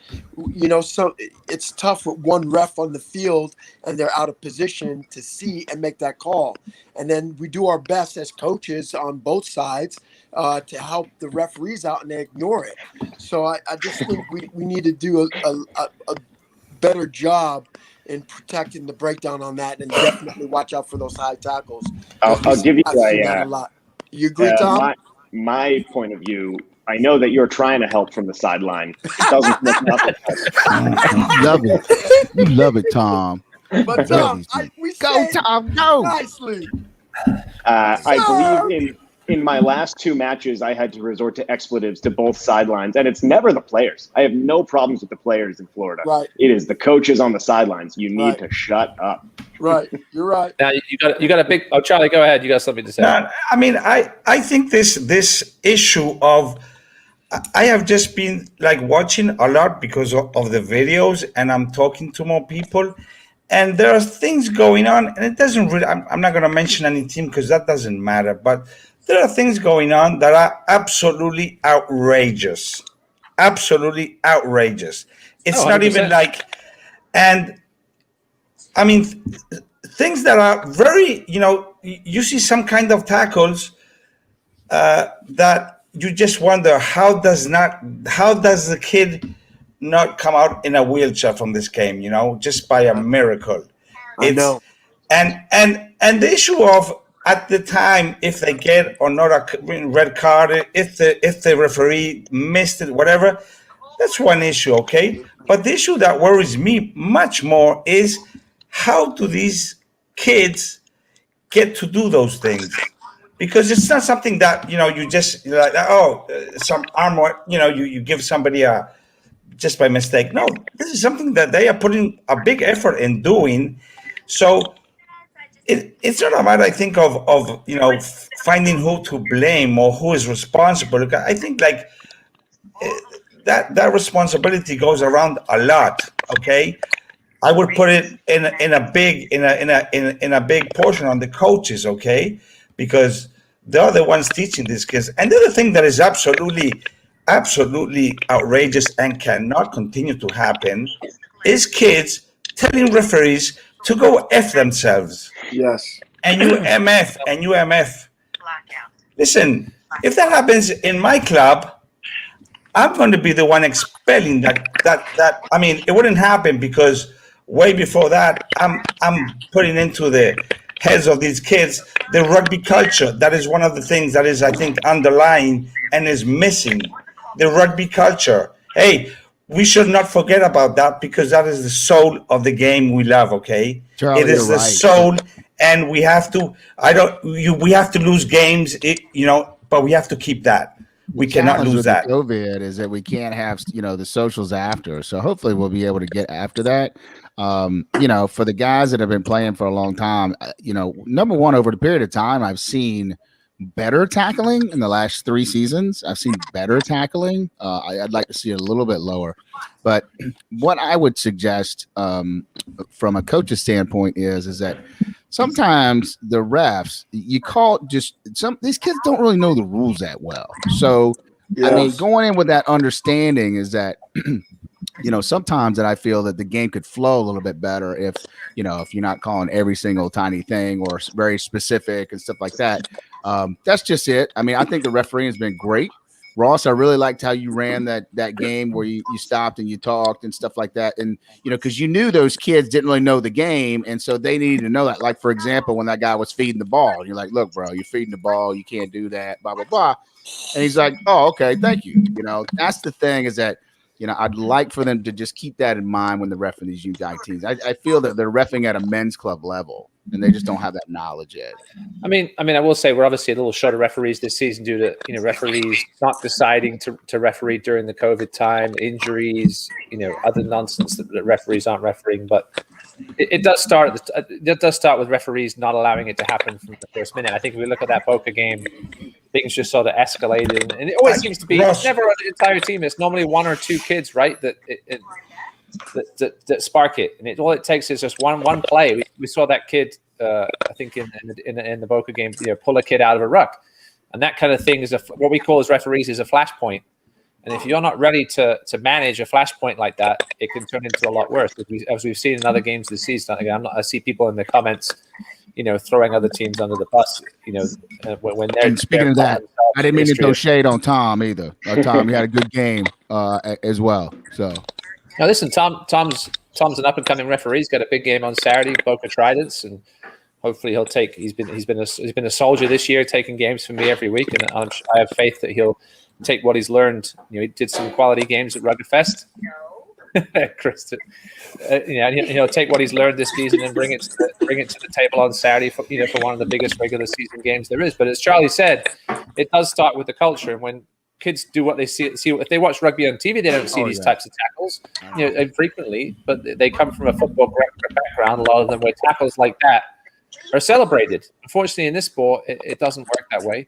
so it's tough with one ref on the field and they're out of position to see and make that call. And then we do our best as coaches on both sides to help the referees out, and they ignore it. So I just think we need to do a better job in protecting the breakdown on that, and definitely watch out for those high tackles. I'll give you a lot. You agree, Tom? My point of view, I know that you're trying to help from the sideline. It doesn't look nothing. You love it. You love it, Tom. But Tom, we go, Tom, go. Nicely. I believe in my last 2 matches, I had to resort to expletives to both sidelines, and it's never the players. I have no problems with the players in Florida. Right. It is the coaches on the sidelines. You need to shut up. Right. You're right. Now you got a big. Oh, Charlie, go ahead. You got something to say? No, I mean, I think this issue of, I have just been watching a lot because of the videos, and I'm talking to more people, and there are things going on, and it doesn't really. I'm not going to mention any team because that doesn't matter, but there are things going on that are absolutely outrageous. Absolutely outrageous. It's not even 100%. And I mean, things that are very, you see some kind of tackles that you just wonder, how does the kid not come out in a wheelchair from this game, just by a miracle. I know. And the issue of, at the time, if they get or not a red card, if the referee missed it, whatever, that's one issue, okay? But the issue that worries me much more is, how do these kids get to do those things? Because it's not something that, you just some armor, you give somebody just by mistake. No, this is something that they are putting a big effort in doing. So it's not a matter, I think, of finding who to blame or who is responsible. I think that responsibility goes around a lot. Okay, I would put it in a big portion on the coaches. Okay, because they're the ones teaching these kids. And the other thing that is absolutely outrageous and cannot continue to happen is kids telling referees to go F themselves. Yes. And UMF. Listen, if that happens in my club, I'm going to be the one expelling that. I mean, it wouldn't happen because way before that, I'm putting into the heads of these kids the rugby culture. That is one of the things that is, I think, underlying and is missing. The rugby culture. Hey, we should not forget about that, because that is the soul of the game we love. Okay, Charlie, it is the soul, and we have to. We have to lose games, but we have to keep that. We cannot lose that. COVID is that we can't have the socials after. So hopefully we'll be able to get after that. For the guys that have been playing for a long time, number one, over the period of time, I've seen better tackling in the last 3 seasons. I've seen better tackling. I'd like to see it a little bit lower. But what I would suggest from a coach's standpoint is that sometimes the refs, these kids don't really know the rules that well. So, yes. I mean, going in with that understanding is that, sometimes that I feel that the game could flow a little bit better if you're not calling every single tiny thing or very specific and stuff like that. That's just it. I mean, I think the refereeing has been great. Ross, I really liked how you ran that game where you stopped and you talked and stuff like that. And, because you knew those kids didn't really know the game. And so they needed to know that. Like, for example, when that guy was feeding the ball, you're like, look, bro, you're feeding the ball. You can't do that, blah, blah, blah. And he's like, oh, okay, thank you. That's the thing, is that, I'd like for them to just keep that in mind when they're reffing these U19 teams. I feel that they're reffing at a men's club level. and they just don't have that knowledge yet. I mean, I will say we're obviously a little short of referees this season due to referees not deciding to referee during the COVID time, injuries, other nonsense that referees aren't refereeing. But it does start. It does start with referees not allowing it to happen from the first minute. I think if we look at that Boca game, things just sort of escalated, and it always seems to be never an entire team. It's normally one or two kids, right? That spark it, and all it takes is just one play. We saw that kid, I think in the Boca game, pull a kid out of a ruck, and that kind of thing is what we call as referees is a flashpoint. And if you're not ready to manage a flashpoint like that, it can turn into a lot worse. As we've seen in other games this season, again, I see people in the comments, throwing other teams under the bus. When they're. And speaking of that, I didn't mean to throw shade on Tom either. Tom, he had a good game as well. So. Now listen, Tom's an up and coming referee. He's got a big game on Saturday, Boca Tridents, and hopefully he'll take. He's been a soldier this year, taking games from me every week, and I have faith that he'll take what he's learned. He did some quality games at Rugged Fest. Kristen, he'll take what he's learned this season and bring it to the table on Saturday for one of the biggest regular season games there is. But as Charlie said, it does start with the culture, and when kids do what they see. If they watch rugby on TV, they don't see these types of tackles, infrequently. But they come from a football background. A lot of them where tackles like that are celebrated. Unfortunately, in this sport, it doesn't work that way,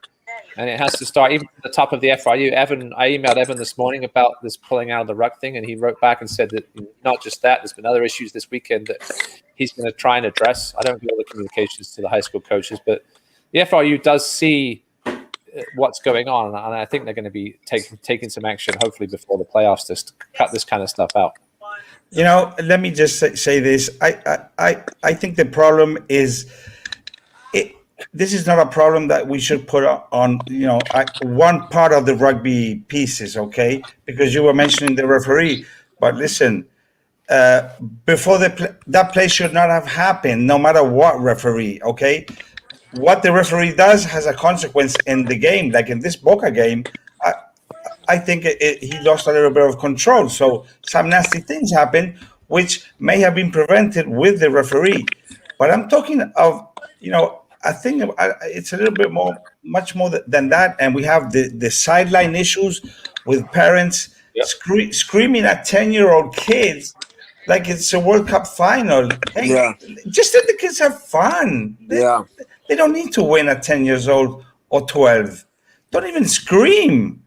and it has to start even at the top of the FRU. I emailed Evan this morning about this pulling out of the ruck thing, and he wrote back and said that not just that, there's been other issues this weekend that he's going to try and address. I don't give all the communications to the high school coaches, but the FRU does see what's going on, and I think they're going to be taking some action, hopefully before the playoffs, to cut this kind of stuff out. Let me just say this. I think the problem is this is not a problem that we should put on one part of the rugby pieces, okay? Because you were mentioning the referee, but listen, before that play should not have happened, no matter what referee, okay? What the referee does has a consequence in the game. Like in this Boca game, I think he lost a little bit of control. So some nasty things happened, which may have been prevented with the referee. But I'm talking of, I think it's a little bit much more than that. And we have the sideline issues with parents screaming at 10-year-old kids like it's a World Cup final. Hey, just let the kids have fun. They don't need to win at 10 years old or 12. Don't even scream.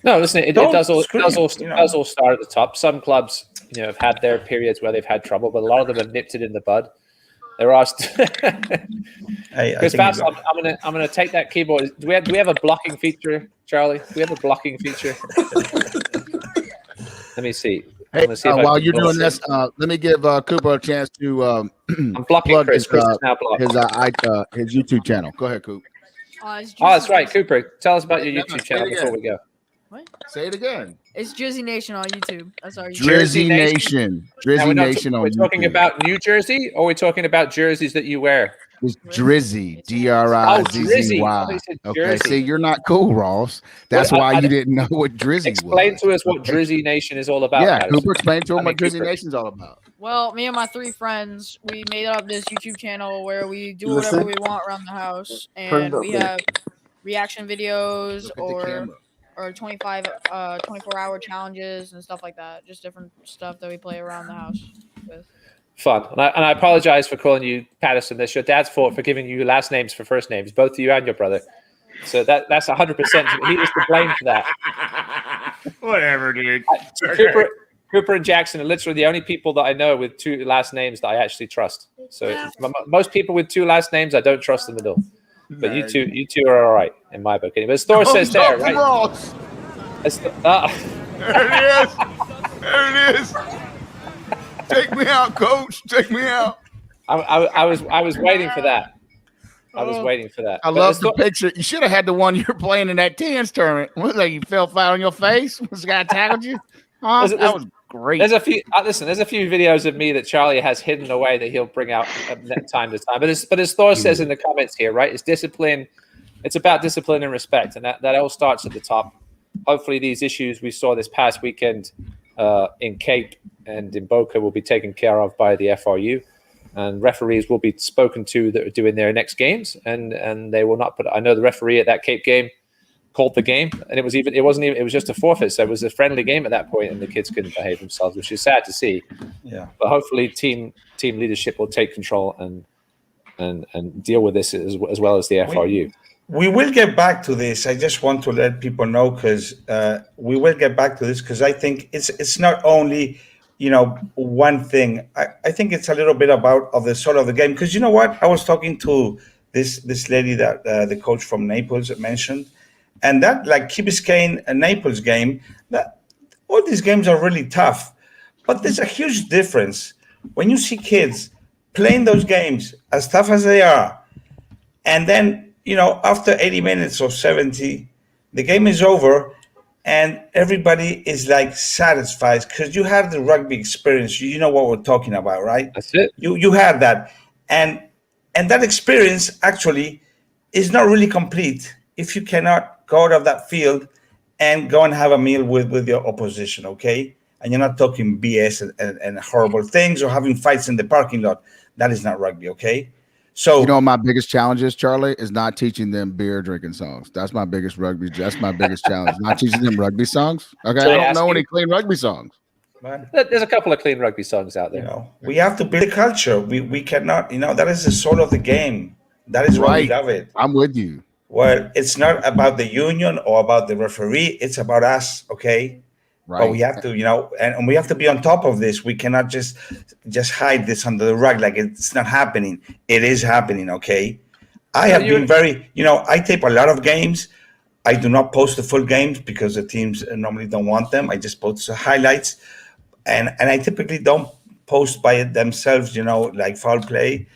No, listen, it does all start at the top. Some clubs, have had their periods where they've had trouble, but a lot of them have nipped it in the bud. There are. Chris Vassel, I'm gonna take that keyboard. Do we have a blocking feature, Charlie? Do we have a blocking feature? Let me see. Hey, while you're doing this, let me give Cooper a chance to I'm blocking plug Chris. Chris is now blocked. his YouTube channel. Go ahead, Coop. That's right, Cooper. Tell us about your YouTube channel before we go. What? Say it again. It's Drizzy Nation on YouTube. That's our YouTube. Drizzy Nation. Drizzy Nation on YouTube. We're talking about New Jersey, or we're talking about jerseys that you wear? It's Drizzy, D-R-I-Z-Z-Y. Okay, see, you're not cool, Ross. That's why you didn't know what Drizzy was. Explain to us what Drizzy Nation is all about. Yeah, Cooper, explain to him what Drizzy Nation is all about. Well, me and my 3 friends, we made up this YouTube channel where we do whatever we want around the house, and we have reaction videos or 24-hour challenges and stuff like that. Just different stuff that we play around the house with. Fun. And I apologize for calling you Patterson. That's your dad's fault for giving you last names for first names, both you and your brother. So that's 100%. He was to blame for that. Whatever, dude. Cooper and Jackson are literally the only people that I know with 2 last names that I actually trust. So most people with 2 last names, I don't trust them at all. But you two are all right in my book. But as Thor says there, right? There it is. There it is. Take me out, coach. Take me out. I was waiting for that. I was waiting for that. I love the picture. You should have had the one you're playing in that tens tournament. Was that you fell flat on your face? Was the guy tackled you? That was great. There's a few. Listen, there's a few videos of me that Charlie has hidden away that he'll bring out time to time. But as Thor says in the comments here, right? It's discipline. It's about discipline and respect, and that all starts at the top. Hopefully, these issues we saw this past weekend in Cape and in Boca will be taken care of by the FRU. and referees will be spoken to that are doing their next games, and they will not put. I know the referee at that Cape game called the game, and it was just a forfeit, so it was a friendly game at that point, and the kids couldn't behave themselves, which is sad to see. Yeah, but hopefully team leadership will take control and deal with this as well as the FRU. We will get back to this. I just want to let people know, because we will get back to this, because I think it's not only, one thing. I think it's a little bit of the sort of the game, because you know what? I was talking to this lady that the coach from Naples mentioned, and that, like, Biscayne and Naples game, that all these games are really tough, but there's a huge difference when you see kids playing those games as tough as they are, and then after 80 minutes or 70, the game is over and everybody is like satisfied because you have the rugby experience. You know what we're talking about, right? That's it. You have that. And that experience actually is not really complete if you cannot go out of that field and go and have a meal with your opposition, okay? And you're not talking BS and horrible things or having fights in the parking lot. That is not rugby, okay? So my biggest challenge is, Charlie, is not teaching them beer drinking songs. That's my biggest challenge. Not teaching them rugby songs. Okay, So I don't know any clean rugby songs. There's a couple of clean rugby songs out there. We have to build a culture. We cannot, that is the soul of the game. That is why we love it. I'm with you. Well, it's not about the union or about the referee. It's about us, okay? Right. But we have to, and we have to be on top of this. We cannot just hide this under the rug like it's not happening. It is happening, okay? I have been very, I tape a lot of games. I do not post the full games because the teams normally don't want them. I just post the highlights. And I typically don't post by it themselves, like foul play.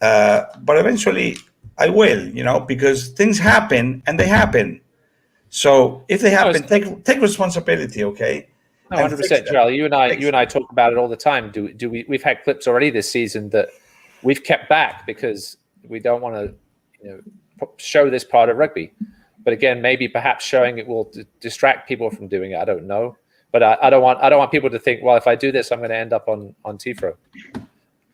But eventually I will, because things happen and they happen. So if they happen, take responsibility, okay? No, 100%, Charlie. You and I talk about it all the time. We've had clips already this season that we've kept back because we don't want to, show this part of rugby. But again, maybe perhaps showing it will distract people from doing it. I don't know, but I don't want people to think, well, if I do this, I'm going to end up on TFRO.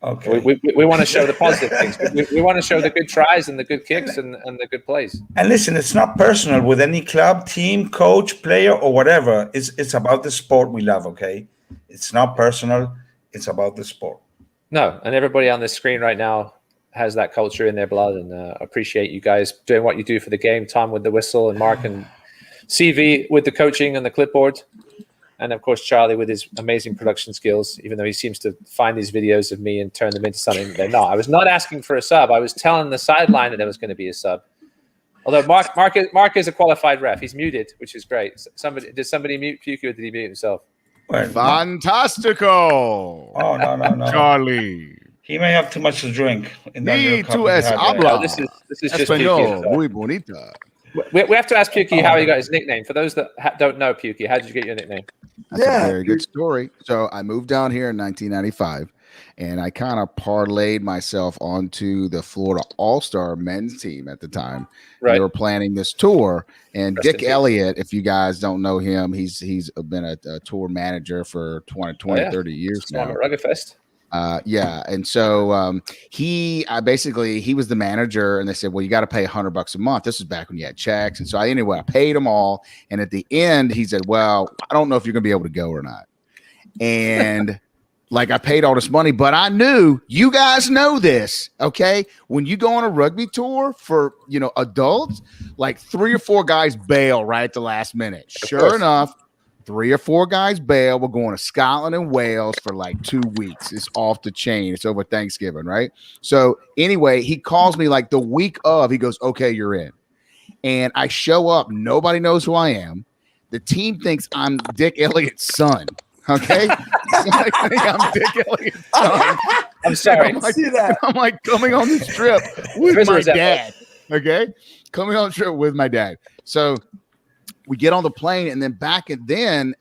Okay. We want to show the positive things. We want to show the good tries and the good kicks and the good plays. And listen, it's not personal with any club, team, coach, player, or whatever. It's about the sport we love, okay? It's not personal. It's about the sport. No, and everybody on the screen right now has that culture in their blood, and appreciate you guys doing what you do for the game. Tom with the whistle, and Mark and CV with the coaching and the clipboard. And of course, Charlie with his amazing production skills, even though he seems to find these videos of me and turn them into something they're not. I was not asking for a sub. I was telling the sideline that there was going to be a sub. Although Mark is a qualified ref. He's muted, which is great. Did somebody mute Puku, or did he mute himself? Fantastico. Oh, no. Charlie. He may have too much to drink. Ni tú es habla. This is just Español Puku. muy bonita. We have to ask Puki how he got his nickname. For those that don't know Puki, how did you get your nickname? That's a very good story. So I moved down here in 1995, and I kind of parlayed myself onto the Florida All-Star men's team at the time. Right. They were planning this tour, and Rest Dick in peace. Elliott, if you guys don't know him, he's been a tour manager for 30 years now. Rugged Fest. And so he was the manager, and they said, well, you got to pay $100 a month. This is back when you had checks. And so I paid them all. And at the end, he said, well, I don't know if you're going to be able to go or not. And I paid all this money, but I knew, you guys know this, okay? When you go on a rugby tour for, adults, 3 or 4 guys bail right at the last minute. Sure enough, 3 or 4 guys bail. We're going to Scotland and Wales for 2 weeks. It's off the chain. It's over Thanksgiving, right? So anyway, he calls me the week of. He goes, okay, you're in. And I show up. Nobody knows who I am. The team thinks I'm Dick Elliott's son. Okay? I'm Dick Elliott's son. I'm sorry. I'm coming on this trip with my dad. Okay? Coming on the trip with my dad. So we get on the plane, and then back and then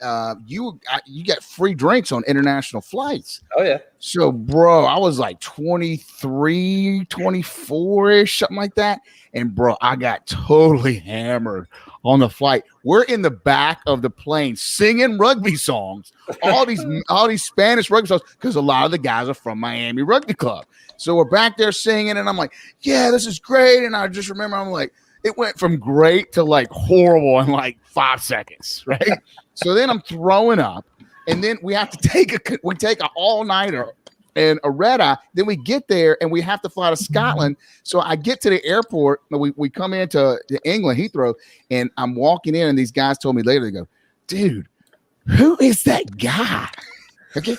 you get free drinks on international flights. Oh yeah. So, bro, I was like 23, 24-ish, something like that. And bro, I got totally hammered on the flight. We're in the back of the plane singing rugby songs, all these Spanish rugby songs, because a lot of the guys are from Miami Rugby Club. So we're back there singing, and I'm like, yeah, this is great. And I just remember, I'm like, it went from great to like horrible in like 5 seconds, right? So then I'm throwing up, and then we have to take an all-nighter and a red eye. Then we get there, and we have to fly to Scotland. So I get to the airport. We come into England, Heathrow, and I'm walking in, and these guys told me later, they go, dude, who is that guy? Okay.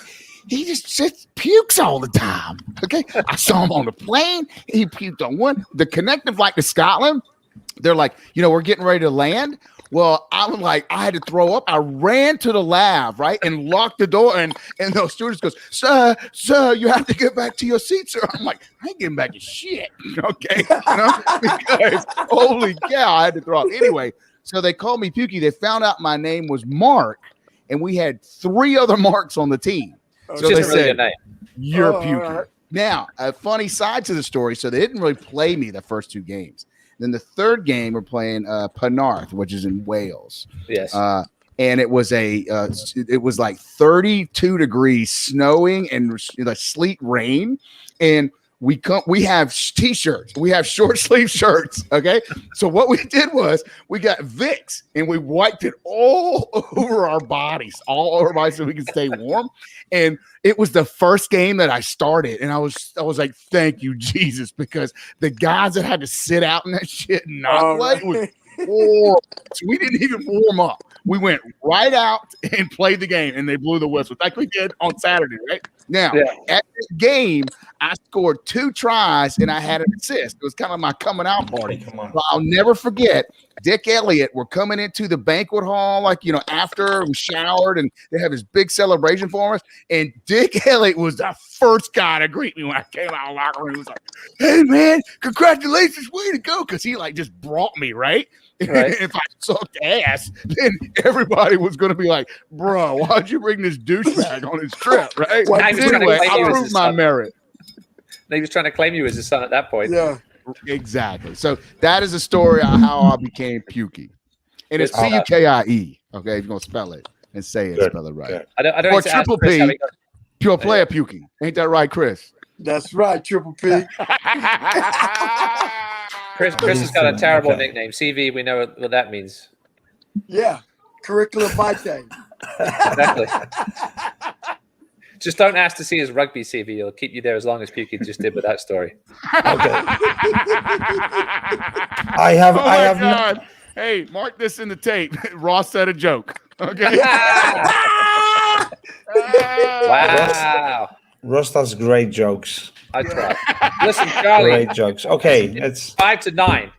He just pukes all the time. Okay. I saw him on the plane. He puked on one. The connecting flight to Scotland, they're like, we're getting ready to land. Well, I was like, I had to throw up. I ran to the lab, right, and locked the door. And those students goes, sir, you have to get back to your seat, sir. I'm like, I ain't getting back to shit, okay? Because holy cow, I had to throw up. Anyway, so they called me Pukey. They found out my name was Mark, and we had 3 other Marks on the team. So they said, you're Pukey. Right. Now, a funny side to the story. So they didn't really play me the first 2 games. Then the 3rd game, we're playing Penarth, which is in Wales. Yes. And it was like 32 degrees, snowing and sleet rain. And we have T-shirts. We have short sleeve shirts. Okay. So what we did was we got Vicks and we wiped it all over our bodies, so we can stay warm. And it was the first game that I started. And I was like, thank you, Jesus, because the guys that had to sit out in that shit and not play was horrible. So we didn't even warm up. We went right out and played the game, and they blew the whistle like we did on Saturday, right? Now, at this game, I scored 2 tries, and I had an assist. It was kind of my coming out party. But I'll never forget, Dick Elliott, we're coming into the banquet hall, after we showered, and they have this big celebration for us. And Dick Elliott was the first guy to greet me when I came out of the locker room. He was like, hey, man, congratulations, way to go, because he, just brought me, right? Right. If I sucked ass, then everybody was going to be like, bro, why'd you bring this douchebag on his trip, right? Well, anyway, I proved my merit. He was trying to claim you as his son at that point. Yeah, exactly. So that is a story of how I became Pukey. And it's Pukie, okay? If you're going to spell it and say it, spell it right. I don't or Triple P, pure player Pukey. Ain't that right, Chris? That's right, Triple P. Chris has got a terrible nickname. CV, we know what that means. Yeah, curriculum vitae. Exactly. Just don't ask to see his rugby CV. He'll keep you there as long as Pukey just did with that story. Okay. I have. Hey, mark this in the tape. Ross said a joke. Okay. Wow. Ross does great jokes. I try. Listen, Charlie. Great jokes. Okay, it's 5 to 9.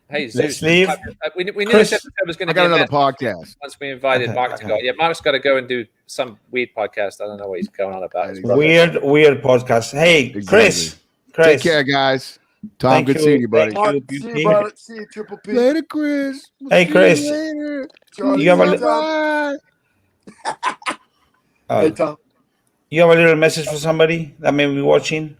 Hey, let's leave. We knew this episode was going to be another podcast. Once we invited Mark to go. Yeah, Mark's got to go and do some weird podcast. I don't know what he's going on about. Weird podcast. Hey, Chris. Take care, guys. Tom, Thank good you. seeing you, buddy. See you, brother. See you, Triple P. Later, Chris. Hey, Chris. You have a Hey, Tom. You have a little message for somebody that may be watching?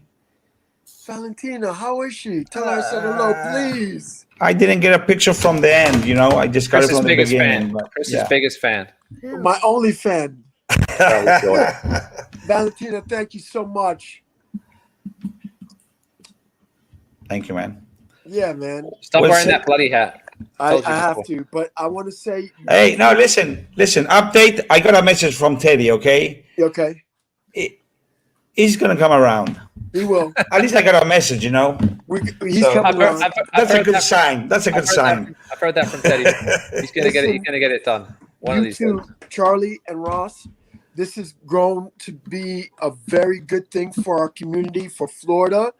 Valentina, how is she? Tell her I said hello, please. I didn't get a picture from the end, I just got it from the beginning. Chris's biggest fan. My only fan. Valentina, thank you so much. Thank you, man. Yeah, man. Stop wearing that bloody hat. I have to, but I want to say. Hey, no, listen. Update. I got a message from Teddy. Okay. Okay. He's gonna come around. He will. At least I got a message. He's coming around. That's a good sign. That's a good sign. I've heard that from Teddy. He's gonna get it. He's gonna get it done. One of these days. Charlie and Ross. This has grown to be a very good thing for our community, for Florida.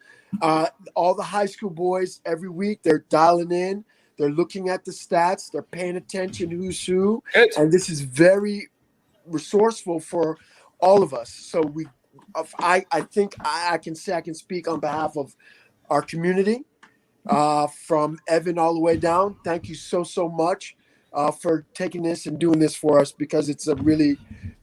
All the high school boys every week, they're dialing in. They're looking at the stats. They're paying attention who's who. Good. And this is very resourceful for all of us. So I think I can say I can speak on behalf of our community, from Evan all the way down. Thank you so much for taking this and doing this for us, because it's a really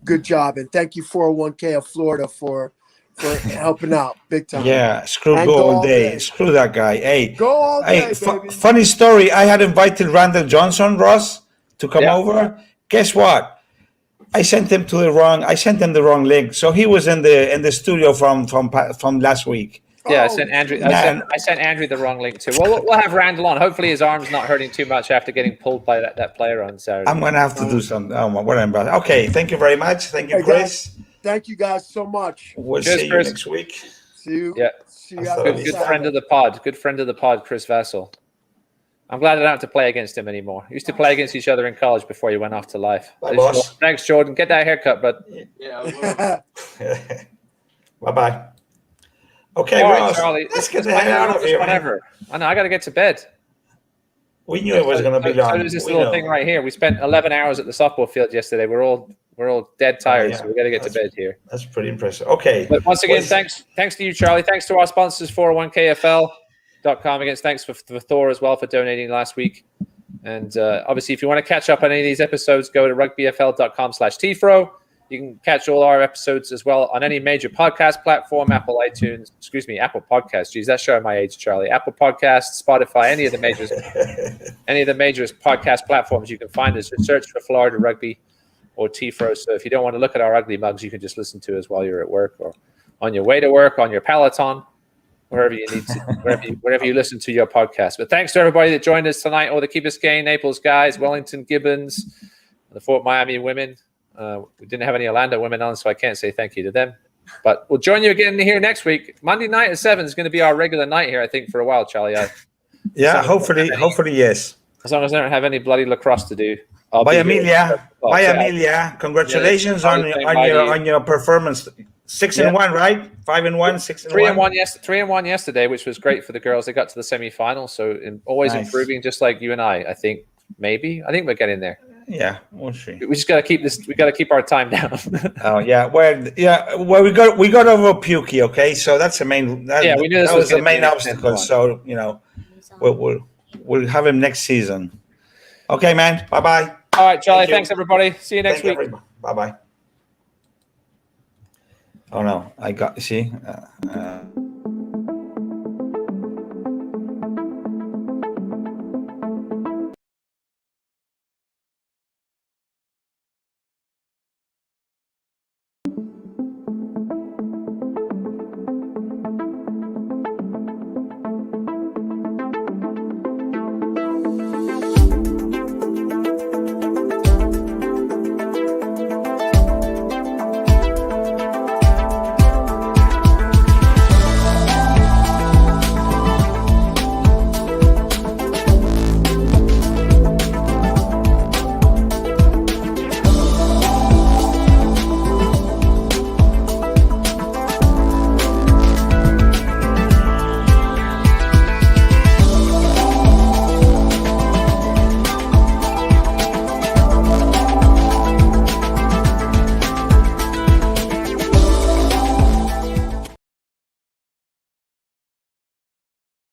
good job. And thank you 401k of Florida for helping out big time. Yeah, screw And go go all all day. day. Screw that guy. Hey, Go all day, baby. Funny story. I had invited Randall Johnson, Ross, to come Yeah. over. Guess what? I sent him the wrong link. So he was in the studio from last week. Yeah, I sent Andrew. Man. I sent Andrew the wrong link too. Well, we'll have Randall on. Hopefully, his arm's not hurting too much after getting pulled by that player on Saturday. I'm gonna have to do some. Oh my, what I'm about. Okay, thank you very much. Thank you, Hey, Chris. guys, thank you guys so much. We'll Cheers, see you Chris. next week. See you. Yeah. See you guys. Good friend of the pod. Good friend of the pod, Chris Vassel. I'm glad I don't have to play against him anymore. We used to play against each other in college before you went off to life. Bye, boss. Thanks, Jordan. Get that haircut, bud. Yeah. Bye bye. Okay, All right, Ross, Charlie. let's get the hell out of here, man. Whatever. I know. I got to get to bed. We knew it was going to be long. So there's this We little know. thing right here. We spent 11 hours at the softball field yesterday. We're all dead tired, yeah. so we got to get to bed here. That's pretty impressive. Okay. But once again, Well, thanks to you, Charlie. Thanks to our sponsors, 401kfl.com. Again, thanks for Thor as well for donating last week. And obviously, if you want to catch up on any of these episodes, go to rugbyfl.com/tfro. You can catch all our episodes as well on any major podcast platform, Apple Podcasts. Geez, that's showing my age, Charlie. Apple Podcasts, Spotify, any of the major podcast platforms. You can find us. Just search for Florida Rugby or TFRO. So if you don't want to look at our ugly mugs, you can just listen to us while you're at work or on your way to work, on your Peloton, wherever you need to, wherever you listen to your podcast. But thanks to everybody that joined us tonight, all the Key Biscayne, Naples guys, Wellington, Gibbons, the Fort Miami women. We didn't have any Orlando women on, so I can't say thank you to them. But we'll join you again here next week. Monday night at 7 is going to be our regular night here, I think, for a while, Charlie. Yeah, hopefully, yes. As long as I don't have any bloody lacrosse to do. Bye, Amelia. Bye, Amelia. Congratulations on your performance. 6-1, right? 5-1, 6-1. 3-1 yesterday, which was great for the girls. They got to the semi-final, so always Nice. improving, just like you and I think maybe. I think we're getting there. Yeah, we'll see. We just got to keep this. We got to keep our time down. Oh yeah, well we got over Pukey, okay. So that's the main. We knew this that was was the gonna be main an obstacle. intense So we'll have him next season. Okay, man. Bye bye. All right, Charlie. Thank you. Thanks everybody. See you next week. Bye bye. Oh no, I got see.